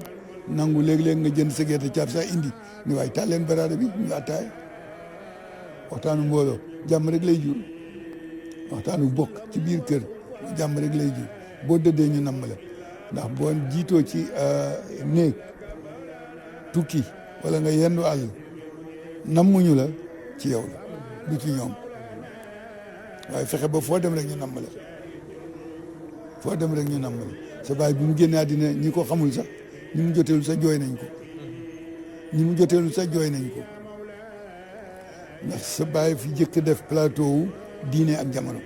nangu léeg-léeg nga jënd sa gerte caaf sax indi ni waaye taal leen baraada bi ñu attaay waxtaanu mbooloo jàmm rek lay jur waxtaanu bokk ci biir kër jàmm rek lay jur boo dëddee ñu namm la ndax boo jiitoo ci néeg tukki wala nga yendu àll nammuñu la ci yow la du ci ñoom waaye fexe ba foo dem rek ñu namm la sa baay bi mu génnee àddina ñi ko xamul sax ñi mu joteelu sax jooy nañ ko ndax sa baay fi jëkk def plateau wu diine ak jamono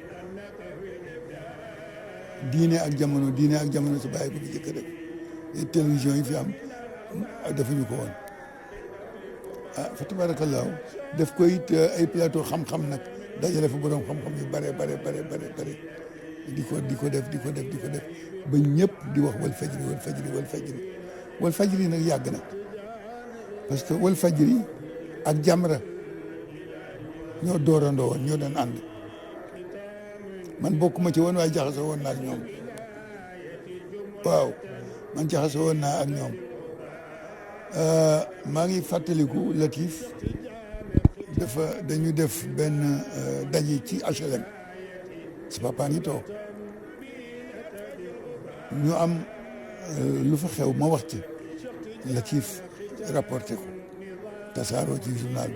sa baay ko fi jëkk def télévision yi fi am defuñu ko woon ah fa tabarakallahu def ko it ay plateau xam-xam nag dajale fa borom xam-xam yu bare di ko def ba ñëpp di wax wal fajri nag yàgg na parce que wal fajri ak Jamra ñoo doorandoo woon ñoo doon ànd man bokkuma ci woon waaye jaxasoo woon naa ak ñoom waaw man jaxasoo woon naa ak ñoom maa ngi fàttaliku Latif dañu def benn daje ci HLM si papa ngi toog ñu am lu fa xew ma wax ci Latif rapporté ko tasaaroo ci journal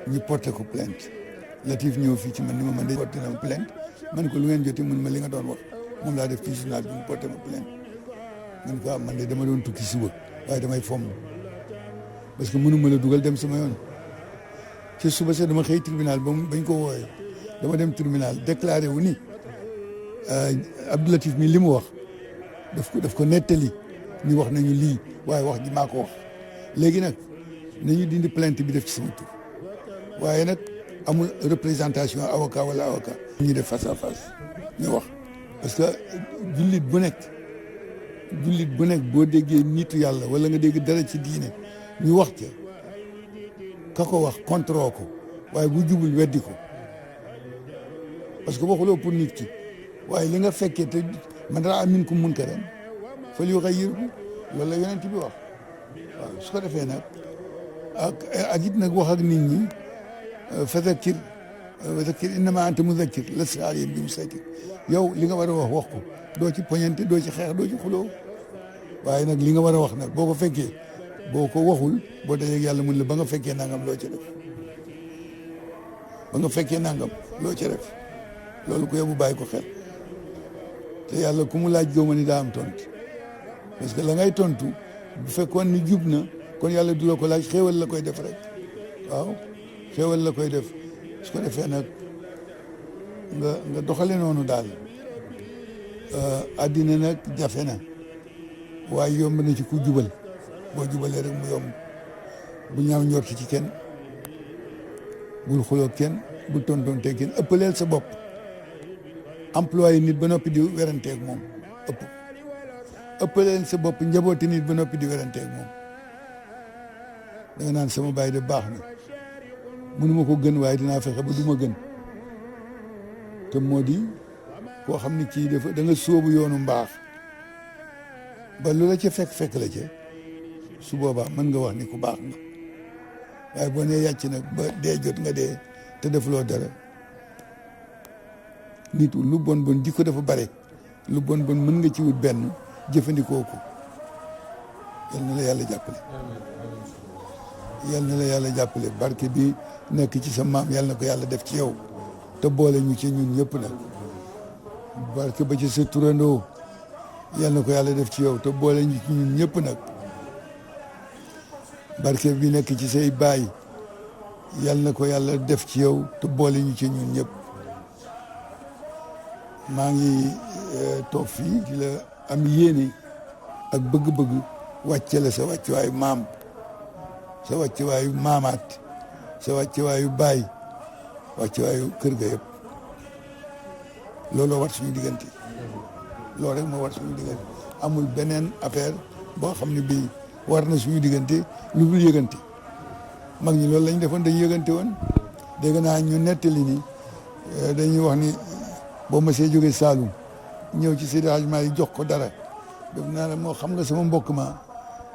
bi ñu porté ko plainte Latif ñëw fii ci man ni ma man de porté na ma plainte man ko lu ngeen jotee mun ma li nga doon wax moom laa def ci journal bi mu porté ma plainte man ko man de dama doon tukki suba waaye damay fomm parce que mënu ma la dugal dem sama yoon ci suba sax dama xëy tribunal bañ ko wooyee dama dem tribunal déclaré wu ni Abdou Latif mi li mu wax daf ko nettali ñu wax nañu lii waaye wax ji maa ko wax léegi nag nañu dindi plainte bi def ci sama tur waaye nag amul représentation avocat wala avocat ñu def face à face ñu wax parce que jullit bu nekk boo déggee nitu yàlla wala nga dégg dara ci diine ñu wax ca ka ko wax contre ko waaye bu jubul weddi ko parce que waxuloo pour nit ki waaye li nga fekkee te man raa minkum munkaran falyughayyirhu loolu la yonent bi wax waaw su ko defee nag ak it nag wax ak nit ñi fa zakkir innama anta muzakkir lasta alayhim bi musaytir yow li nga war a wax ko doo ci poñante doo ci xeex doo ci xuloo waaye nag li nga war a wax nag boo ko fekkee boo ko waxul boo dajee yàlla mun la ba nga fekkee nangam loo ci def loolu ko yóbbu bàyyi ko xel te yàlla ku mu laaj góoma ni daa am tontu parce que la ngay tontu bu fekkoon ni jub na kon yàlla du la ko laaj xéewal la koy def rek waaw xéewal la koy def su ko defee nag nga doxale noonu daal addina nag jafe na waaye yomb na ci ku jubal boo jubalee rek mu yomb bu ñaaw njort ci kenn bul xuloo kenn bul tontonte kenn ëppaleel sa bopp employé nit ba noppi di weranteeg moom ëppaleel sa bopp njabooti nit ba noppi di weranteeg moom da nga naan sama baay de baax na mënuma ko gën waaye dinaa fexe ba du ma gën te moo di koo xam ni kii dafa da nga sóobu yoonu mbaax ba lu la ca fekk la ca su boobaa mën nga wax ni ku baax nga waaye boo nee yàcc nag ba dee jot nga dee te defuloo dara nit lu bon jikko dafa bare lu bon mën nga ci wut benn jëfandikoo ko yal na la yàlla jàppale yal na la yàlla jàppale barke bi nekk ci sa maam yal na ko yàlla def ci yow te boole ñu ci ñun ñëpp nag barke ba ci sa turandoo yal na ko yàlla def ci yow te boole ñu ci ñun ñëpp nag barke bi nekk ci say baay yal na ko yàlla def ci yow te boole ñu ci ñun ñëpp maa ngi toog fii di la am yéene ak bëgg-bëgg wàcce la sa wàccuwaayu maam sa wàccuwaayu maamaat sa wàccuwaayu baay wàccuwaayu kër ga yëpp looloo war suñu diggante loolu rek moo war suñu diggante amul beneen affaire boo xam ne bii war na suñu diggante lu dul yëgante mag ñi loolu lañ defoon dañu yëgante woon dégg naa ñu nettali ni dañuy wax ni boo ma see jógee Saalum ñëw ci Seydi Hadji Malick jox ko dara def naa la moo xam nga sama mbokk ma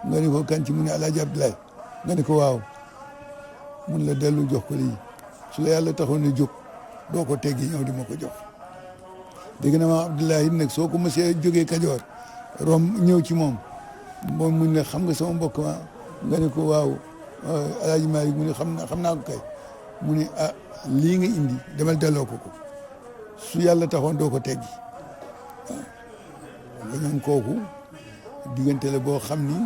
nga ni ko kan ci mu ne Alaaji Abdoulaye nga ni ko waaw mun la dellu jox ko lii su la yàlla taxoon ne jóg doo ko teggi ñëw di ma ko jox dégg na ma Abdoulaye it nag soo ko mësee jógee Kajoor rom ñëw ci moom mun ne xam nga sama mbokk ma nga ni ko waaw Alaaji Malick mu ne xam naa ko kay mu ne ah lii nga indi demal delloo ko su yàlla taxoon doo ko teggi waaw nga ñoom kooku diggante la boo xam ni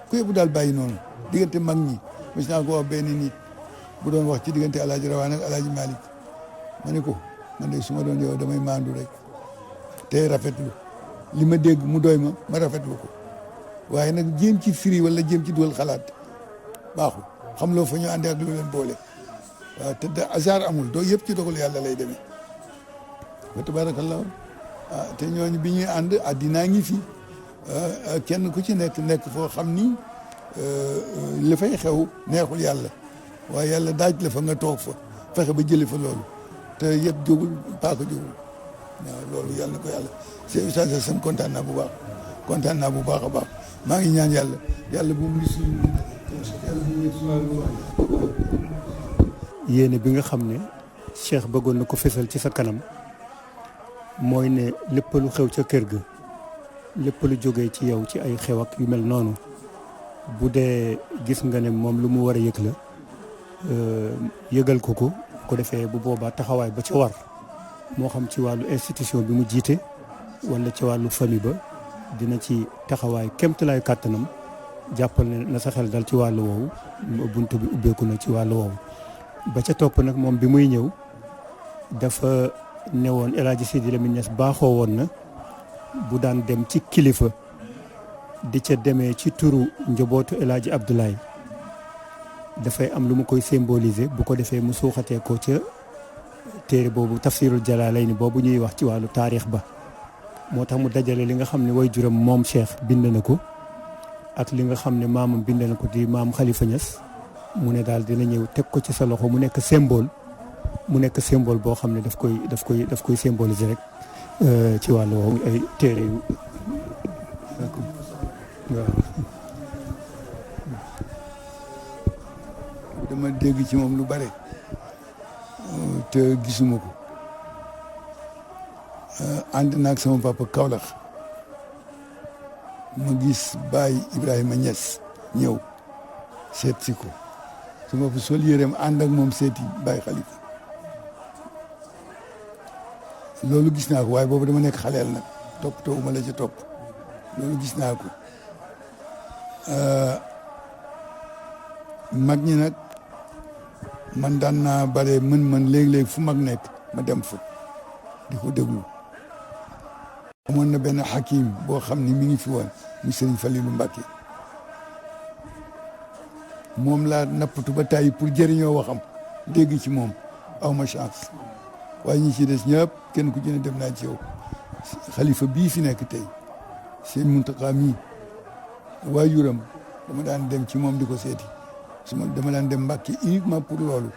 ku yëpp daal bàyyi noonu diggante mag ñi mos naa ko wax benn nit bu doon wax ci diggante Alaaji Rawaan ak Alaaji Malick ma ne ko man de su ma doon yow damay maandu rek tey rafetlu li ma dégg mu doy ma rafetlu ko waaye nag jéem ci firi wala jéem ci dugal xalaat baaxul xam loo fa ñu àndee ak lu leen boole waaw te de hasard amul doo yëpp ci dogal yàlla lay demee wa tabarakallah te ñooñu bi ñuy ànd addinaa ngi fi kenn ku ci nekk foo xam ni li fay xew neexul yàlla waaye yàlla daaj la fa nga toog fa fexe ba jëlee fa loolu te yëpp jógul paaka jógul waaw loolu yàlla na ko yàlla c'est Oustaz Assane kontaan naa bu baax a baax maa ngi ñaan yàlla bu mu li suñu yéene bi nga xam ne Cheikh bëggoon na ko fésal ci sa kanam mooy ne lépp lu xew ca kër ga lépp lu jógee ci yow ci ay xew ak yu mel noonu bu dee gis nga ne moom lu mu war a yëg la yëgal ko defee bu boobaa taxawaay ba ca war moo xam ci wàllu institution bi mu jiite wala ci wàllu famille ba dina ci taxawaay kéemtalaay kàttanam jàppal ne na sa xel dal ci wàllu woowu bunt bi ubbeeku na ci wàllu woowu. ba ca topp nag moom bi muy ñëw dafa newoon El Hadji Sidi Lamine Niass baaxoo woon na bu daan dem ci kilifa di ca demee ci turu njabootu El Hadji Abdoulaye dafay am lu mu koy symboliser bu ko defee mu suuxatee ko ca téere boobu tafsirul Jalaalayni boobu ñuy wax ci wàllu taarix ba moo tax mu dajale li nga xam ne way juram moom Cheikh bind na ko ak li nga xam ne maamam bind na ko di maam Khalifa Niass mu ne daal dina ñëw teg ko ci sa loxo mu nekk symbole boo xam ne daf koy symboliser rek ci wàllu woowu ay téere yu waaw. dama dégg ci moom lu bare te gisuma ko ànd naag sama papa Kaolack ma gis Baye Ibrahima Niass ñëw seet si ko sama papa sol yéreem ànd ak moom seeti Baye Khalifa loolu gis naa ko waaye boobu dama nekk xaleel nag toppatoo ma la ca topp loolu gis naa ko mag ñi nag man daan naa bare mën léeg-léeg fu mag nekk ma dem fa di ko déglu amoon na benn xakim boo xam ni mi ngi fi woon mu Sëriñ Falilu Mbàkke moom laa nappatu ba tàyyi pour jëriñoo waxam dégg ci moom aw ma chance waaye ñi ci des ñëpp kenn ku ci ne dem naa ci yow xalifa bii fi nekk tey seen Muntaxa mii waajuram dama daan dem ci moom di ko seeti dama daan dem Mbàkke uniquement pour loolu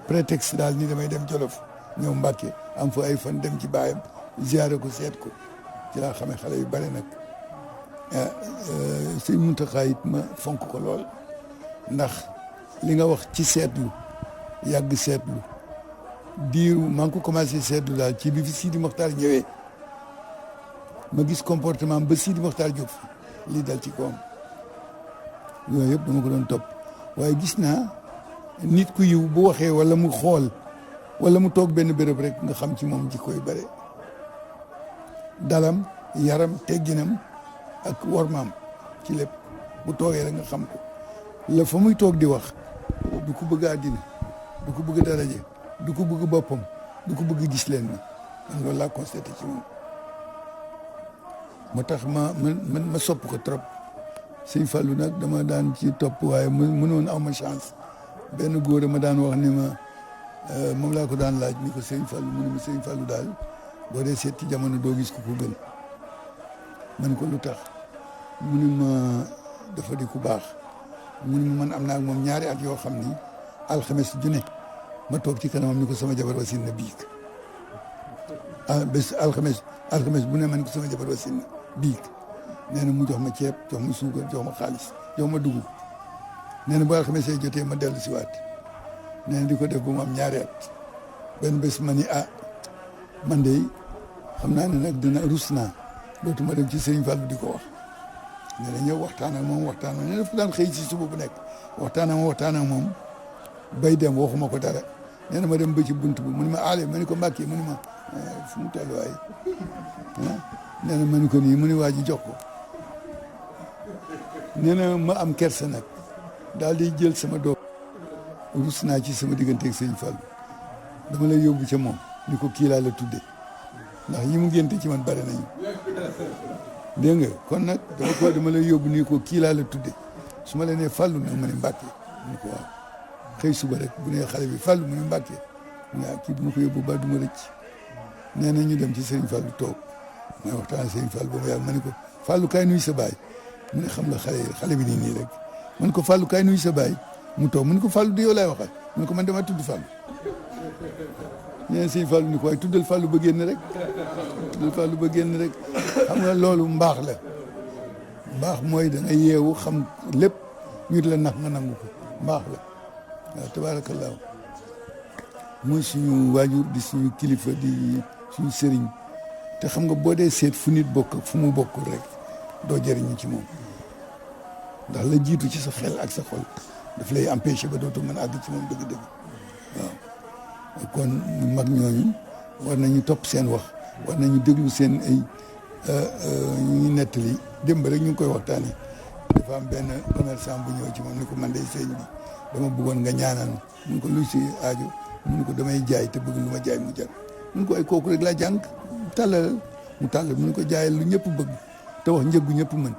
prétexte daal ni damay dem Jolof ñëw Mbàkke am fa ay fan dem ci baayam ziyaare ko seet ko ci laa xamee xale yu bare nag sëñ Muntaxa it ma fonk ko lool ndax li nga wax ci seetlu yàgg seetlu diiru maa ngi ko commencé seetlu daal ci bi fi Sidi Mokhtar ñëwee ma gis comportement ba Sidi Mokhtar jóg fi lii dal ci kawam yooyu yëpp dama ko doon topp waaye gis naa nit ku yiw bu waxee wala mu xool wala mu toog benn béréb rek nga xam ci moom jikko yu bare dalam yaram tegginam ak wormaam ci lépp bu toogee rek nga xam ko la fa muy toog di wax du ko bëgg àddina du ko bëgg daraje du ko bëgg boppam du ko bëgg gis leen man loolu laa constaté ci moom moo tax ma sopp ko trop sëñ Fallou nag dama daan ci topp waaye mënoon aw ma chance benn góor ma daan wax ni ma moom laa ko daan laaj ni ko sëñ Fallou mu ne ma sëñ Fallou daal boo dee seet ci jamono doo gis ko ko gën man ko lu tax mu ne ma dafa di ku baax mu ne ma man am naa ak moom ñaari at yoo xam ni alxames ju ne ma toog ci kanamam ni ko sama jabar wasin na biig bés alxames bu ne ma ni ko sama jabar wasin na biig nee na mu jox ma ceeb jox ma suukar jox ma xaalis jox ma dugub nee na bu alxames yi jotee ma dellu si waat nee na di ko def ba mu am ñaari at benn bés ma ni man de xam naa ne nag dina rus naa dootuma dem ci Sëriñ Fallu di ko wax nee na ñëw waxtaan ak moom nee na dafa daan xëy si suba bu nekk waxtaan ak moom bay dem waxuma ko dara nee na ma dem ba ci bunt bi mu ne ma aale ma ni ko Mbàkke mu ne ma fu mu toll waaye nee na ma ni ko nii mu ne waa ji jox ko nee na ma am kersa nag daal di jël sama doom rus naa ci sama diggante ak Sëriñ Fallu dama lay yóbbu ca moom ni ko kii laa la tudde ndax yi mu génte ci man bare nañu dégg nga kon nag dama lay yóbbu nii ko kii laa la tudde su ma la nee Fallou nag ma ne Mbàkke mu ne ko waaw xëy suba rek bu nee xale bi Fallou mu ne Mbàkke mu ne kii bu ma ko yóbbu ba du ma rëcc nee na ñu dem ci Serigne Fallou toog may waxtaan Serigne Fallou ba mu yàlla ma ne ko Fallou kaay nuyu sa baay mu ne xam nga xale bi nii rek ma ne ko Fallou kaay nuyu sa baay mu toog mu ne ko Fallou di yow laay waxal mu ne ko man dama tudd Fallou nee na Serigne Fallou ni ko waaye tuddal Fallou ba génn rek tuddal Fallou ba génn rek xam nga loolu mbaax la mbaax mooy da nga yeewu xam lépp ñu di la nax nga nangu ko mbaax la waaw tabaarakallaahu mooy suñu waajur di suñu kilifa di suñu sëriñ te xam nga boo dee seet fu nit bokk fu mu bokkul rek doo jëriñu ci moom ndax la jiitu ci sa xel ak sa xol daf lay empêcher ba dootoo mën a àgg ci moom dëgg-dëgg waaw kon mag ñooñu war nañu topp seen wax war nañu déglu seen ay ñu nettali démb rek ñu ngi koy waxtaanee dafa am benn commerçant bu ñëw ci moom ni ko man day sëñ bi dama bëggoon nga ñaanal mun ko luy si aajo mun ko damay jaay te bëgg lu ma jaay mu jar mun ko ay kooku rek laa jàng tàllal mu tàllal mun ko jaayal lu ñëpp bëgg te wax njëggu ñëpp mën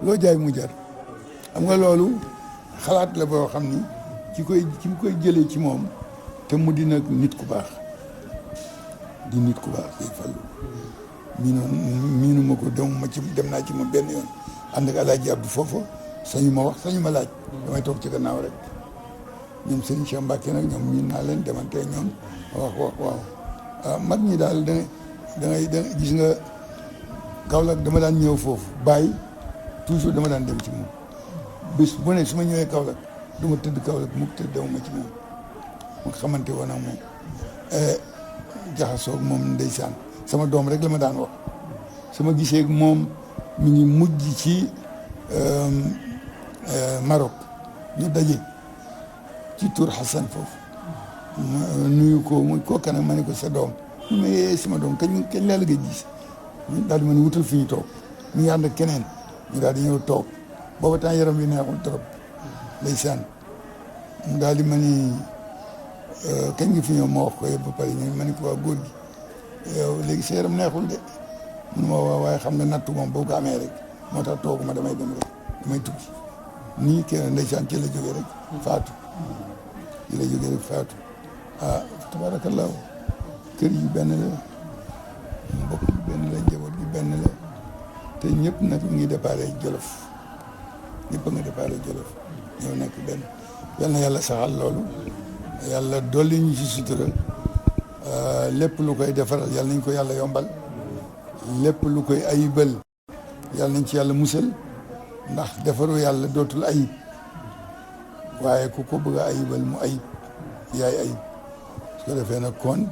loo jaay mu jar xam nga loolu xalaat la boo xam ni ki koy jëlee ci moom te mu di nag nit ku baax di nit ku baax day Fallu miinu ma ko dem naa ci moom benn yoon ànd ak Alaaji Abdu foofu sañu ma wax sañu ma laaj damay toog ci gannaaw rek ñoom Serigne Cheikh Mbacke nag ñoom miin naa leen demante ñoom wax waaw mag ñi daal da ngay gis nga Kaolack dama daan ñëw foofu bàyyi toujours dama daan dem ci moom bés bu ne su ma ñëwee Kaolack du ma tëdd Kaolack mu tëdd dama ci moom mu xamante woon ak moom jaxasoo ak moom ndeysaan sama doom rek la ma daan wax sama gisee moom mi ngi mujj ci Maroc ñu daje ci Tour Hassan foofu nuyu ko muy kooka nag ma ne ko sa doom mu ne sama doom kañ laa la gëj gis ñu daal di ma ne wutal fi ñu toog ñu ngi ànd ak keneen ñu daal di ñëw toog booba temps yaram bi neexul trop ndeysaan mu daal di ma ni kañ nga fi ñëw ma wax ko yëpp ba pare ñu ma ne ko waa góor gi yow léegi sa yaram neexul de mun ma waaye xam nga nattu moom boo ko amee rek moo tax toogu ma damay dem rek damay tukki nii kenn ndeysaan ci la jógee rek faatu ci la jógee rek faatu tabaarakallaahu kër yi benn la mbokk yi benn la njaboot gi benn la te ñëpp nag ñu ngi déparé Jolof ñëpp a nga déparé Jolof ñoo nekk benn yal na yàlla saxal loolu yàlla dolli ñu ci sutura lépp lu koy defaral yàlla nañ ko yàlla yombal lépp lu koy ayibal yàlla nañ ci yàlla musal ndax defaru yàlla dootul ayib waaye ku ko bëgg a ayibal mu ayib yaay ayib su ko defee nag kon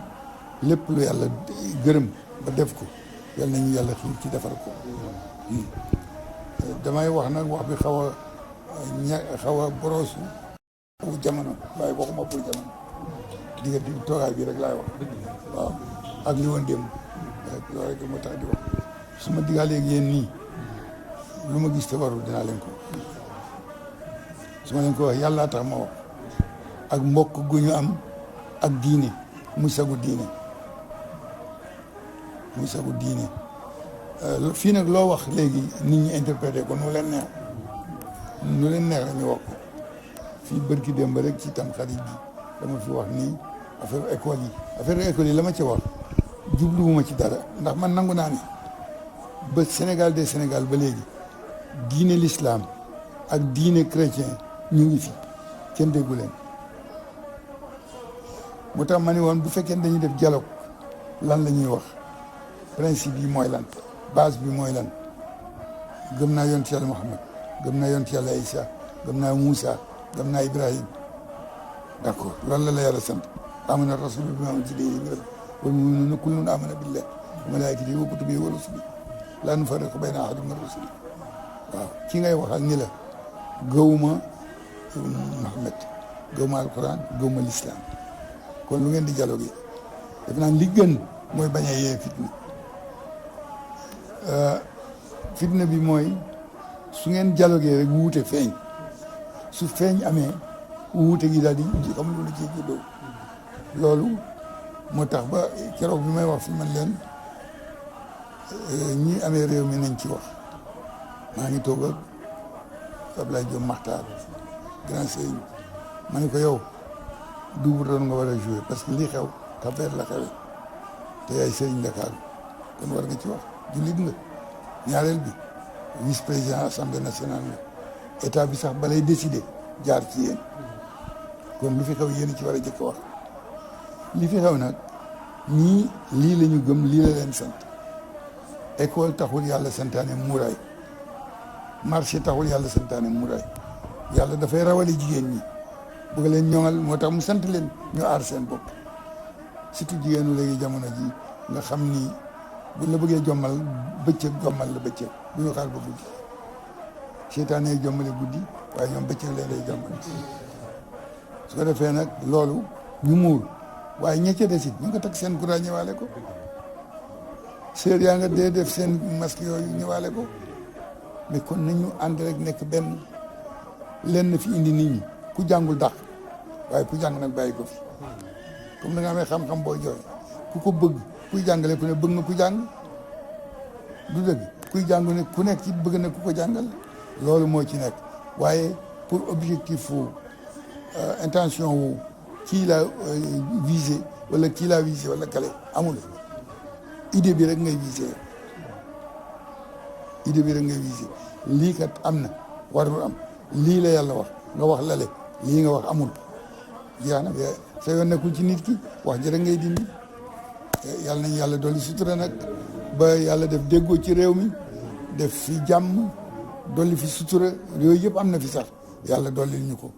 lépp lu yàlla gërëm ba def ko yàlla nañu yàlla xiir ci defar ko damay wax nag wax bi xaw a boroosu pour jamono waaye waxuma pour jamono diggante toogaay bi rek laay wax waaw ak li woon démb loolu rek moo tax di wax su ma diggaaleeg yéen nii lu ma gis te warul dinaa leen ko su ma leen ko wax yàllaa tax ma wax ak mbokk gu ñu am ak diine muy sagu diine fii nag loo wax léegi nit ñi interprété ko nu leen neex la ñu wax ko fii bërki démb rek ci tam xarit bi dama fi wax nii affaire école yi la ma ci wax jubluwuma ci dara ndax man nangu naa ne ba Sénégal des Sénégal ba léegi diine l'islam ak diine chrétien ñu ngi fi kenn déggu leen moo tax ma ne woon bu fekkee dañuy def dialogue lan la ñuy wax principe yi mooy lan base bi mooy lan gëm naa yonent yàlla Muhammad gëm naa yonent yàlla Isa gëm naa Moussa gëm naa Ibrahim d'accord loolu la yàlla sant amana rasul bi ma unzila ilayhi min rabbih wal mu'minuuna kullun amana billahi wa malaa'ikatihi wa kutubihi wa rusulihi laa nufarriqu bayna ahadin min rusuli waaw ki ngay waxal ni la gëwuma Muhammad gëwuma alquran gëwuma l'islam kon lu ngeen di dialogue yi def naa li gën mooy bañ a yee fitna bi mooy su ngeen dialogué rek wuute feeñ su feeñ amee wuute gi daal di xam lu ci juddoo loolu moo tax ba keroog bi may wax fi man leen ñi amee réew mi nañ ci wax. maa ngi toog ak Abdoulaye Diop Makhtar grand sëñ ma ne ko yow double rôle nga war a jouer parce que lii xew Cap-Vert la xewee te yaay sëriñ Dakar kon war nga ci wax jullit nga ñaareel bi vice président assemblée nationale nga état bi sax balay décider jaar ci yéen kon lu fi xew yéen ci war a jëkk wax li fi xew nag ñii lii la ñu gëm lii la leen sant école taxul yàlla santaane muuraay marché taxul yàlla santaane muuraay yàlla dafay rawale jigéen ñi bëgg leen ñoŋal moo tax mu sant leen ñu aar seen bopp surtout jigéenu léegi jamono ji nga xam ni buñ la bëggee jommal bëccëg jommal la bëccëg bu ñu xaar ba guddi seytaane yi jommale guddi waaye ñoom bëccëg leen lay jommal su ko defee nag loolu ñu muur waaye ña ca desit ñu nga takk seen courant ñëwaale ko sœur yaa nga dee def seen masque yooyu ñëwaale ko mais kon nañu ànd rek nekk benn lenn fi indi nit ñi ku jàngul dàq waaye ku jàng nag bàyyi ko fi comme da nga amee xam-xam boo jooy ku ko bëgg kuy jàngale ku ne bëgg na ku jàng du dëgg kuy jàng ne ku nekk ci bëgg na ku ko jàngal loolu moo ci nekk waaye pour objectif wu intention wu kii la visé wala kii la visé wala kale amul idée bi rek ngay visé idée bi rek ngay visé lii kat am na warul am lii la yàlla wax nga wax lale lii nga wax amul jeex na sa yoon nekkul ci nit ki wax ji rek ngay dindi yàlla nañ yàlla dolli sutura nag ba yàlla def déggoo ci réew mi def fi jàmm dolli fi sutura yooyu yëpp am na fi sax yàlla dolli ñu ko